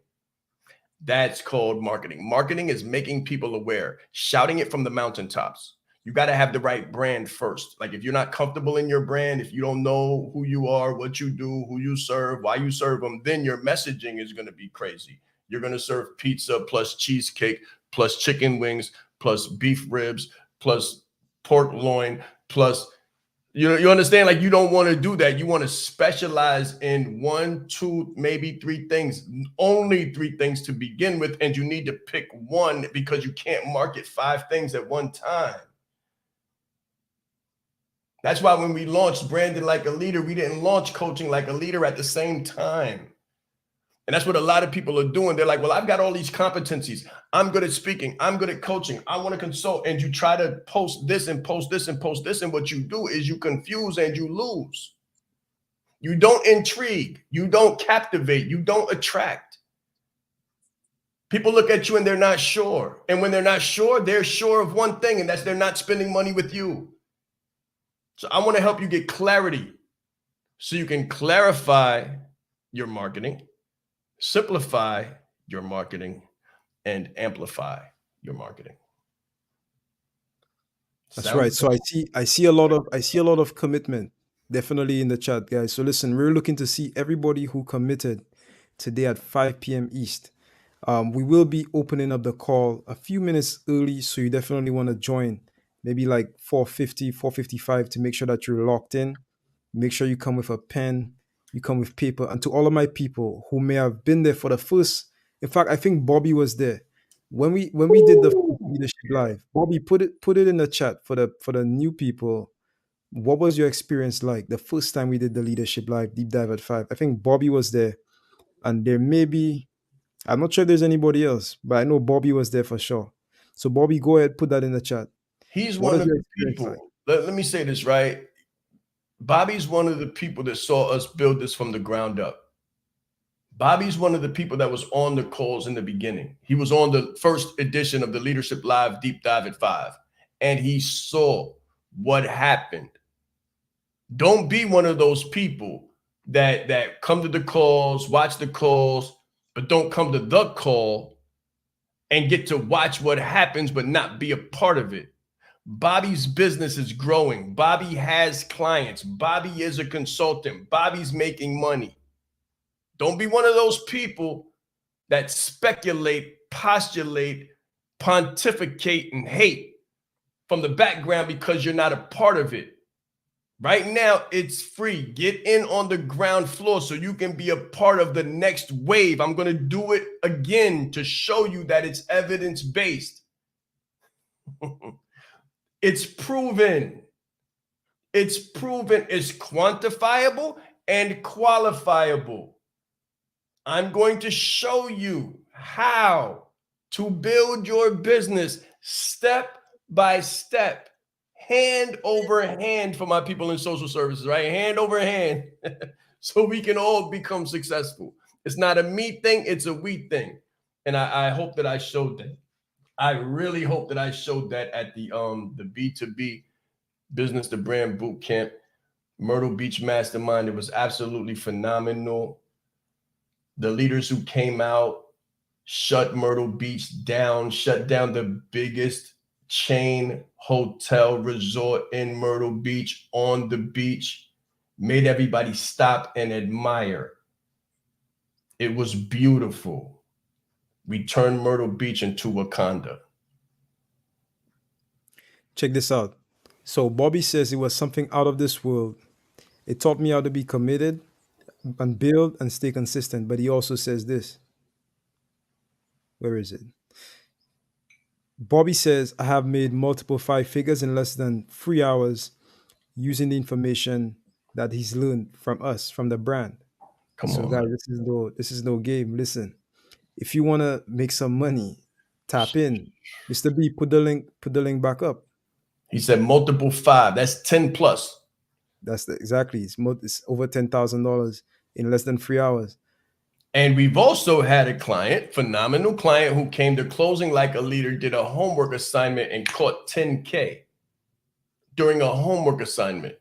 That's called marketing. Marketing is making people aware, shouting it from the mountaintops. You got to have the right brand first. Like if you're not comfortable in your brand, if you don't know who you are, what you do, who you serve, why you serve them, then your messaging is going to be crazy. You're going to serve pizza plus cheesecake plus chicken wings plus beef ribs plus pork loin plus you understand? Like you don't want to do that. You want to specialize in 1, 2, maybe 3 things, only 3 things to begin with. And you need to pick one because you can't market 5 things at one time. That's why when we launched Branded Like a Leader, we didn't launch Coaching Like a Leader at the same time. And that's what a lot of people are doing. They're like, well, I've got all these competencies. I'm good at speaking. I'm good at coaching. I want to consult. And you try to post this and post this and post this. And what you do is you confuse and you lose. You don't intrigue. You don't captivate. You don't attract. People look at you and they're not sure. And when they're not sure, they're sure of one thing, and that's they're not spending money with you. So I want to help you get clarity so you can clarify your marketing, simplify your marketing, and amplify your marketing. That's Sound right. good? So I see a lot of commitment definitely in the chat, guys. So listen, we're looking to see everybody who committed today at 5 p.m. East. We will be opening up the call a few minutes early, so you definitely want to join, maybe like 4:50, 4:55, to make sure that you're locked in. Make sure you come with a pen, you come with paper. And to all of my people who may have been there for the first, in fact, I think Bobby was there when we did the first leadership live. Bobby, put it in the chat for the new people. What was your experience like the first time we did the leadership live deep dive at 5? I think Bobby was there, and there may be, I'm not sure if there's anybody else, but I know Bobby was there for sure. So Bobby, go ahead, put that in the chat. He's What one is of your the experience like? people. Let me say this, right? Bobby's one of the people that saw us build this from the ground up. Bobby's one of the people that was on the calls in the beginning. He was on the first edition of the Leadership Live Deep Dive at 5, and he saw what happened. Don't be one of those people that come to the calls, watch the calls, but don't come to the call and get to watch what happens, but not be a part of it. Bobby's business is growing. Bobby has clients. Bobby is a consultant. Bobby's making money. Don't be one of those people that speculate, postulate, pontificate, and hate from the background because you're not a part of it. Right now, it's free. Get in on the ground floor so you can be a part of the next wave. I'm going to do it again to show you that it's evidence-based. It's proven. It's proven. It's quantifiable and qualifiable. I'm going to show you how to build your business step by step, hand over hand, for my people in social services, right? Hand over hand, so we can all become successful. It's not a me thing, it's a we thing. And I hope that I showed that. I really hope that I showed that at the B2B Business to Brand Boot Camp, Myrtle Beach Mastermind. It was absolutely phenomenal. The leaders who came out shut Myrtle Beach down, shut down the biggest chain hotel resort in Myrtle Beach on the beach, made everybody stop and admire. It was beautiful. We turned Myrtle Beach into Wakanda. Check this out. So Bobby says it was something out of this world. It taught me how to be committed and build and stay consistent. But he also says this. Where is it? Bobby says, I have made multiple 5 figures in less than 3 hours using the information that he's learned from us, from the brand. Come So on, guys, man. this is no game. Listen, if you want to make some money, tap in. Mr. B, put the link back up. He said multiple 5. That's 10 plus. That's exactly. It's over $10,000 in less than 3 hours. And we've also had a client, phenomenal client, who came to closing like a leader, did a homework assignment and caught 10K during a homework assignment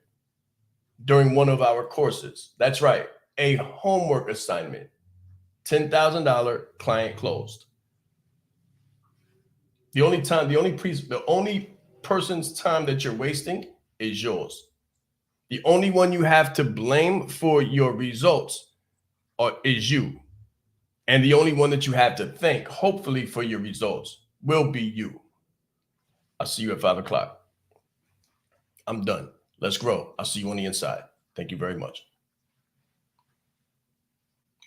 during one of our courses. That's right, a homework assignment. $10,000 client closed. The only person's time that you're wasting is yours. The only one you have to blame for your results is you. And the only one that you have to thank, hopefully, for your results will be you. I'll see you at 5 o'clock. I'm done. Let's grow. I'll see you on the inside. Thank you very much.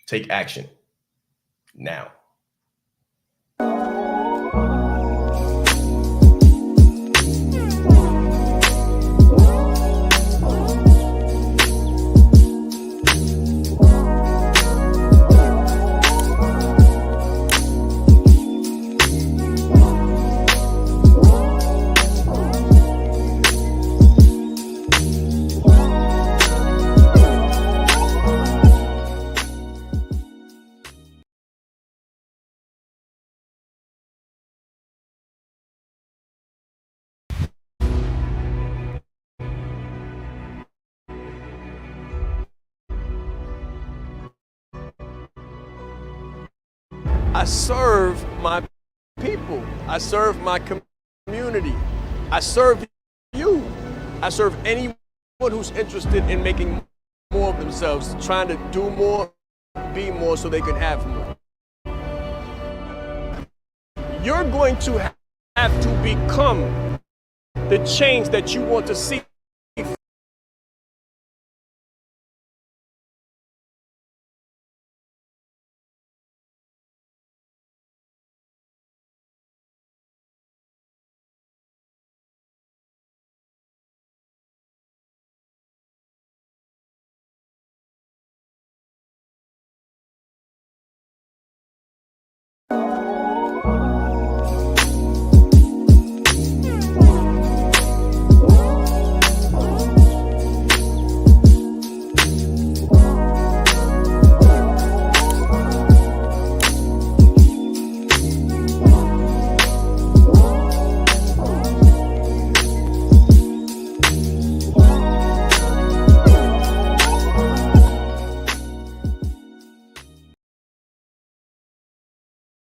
Take action now. I serve my people. I serve my community. I serve you. I serve anyone who's interested in making more of themselves, trying to do more, be more so they can have more. You're going to have to become the change that you want to see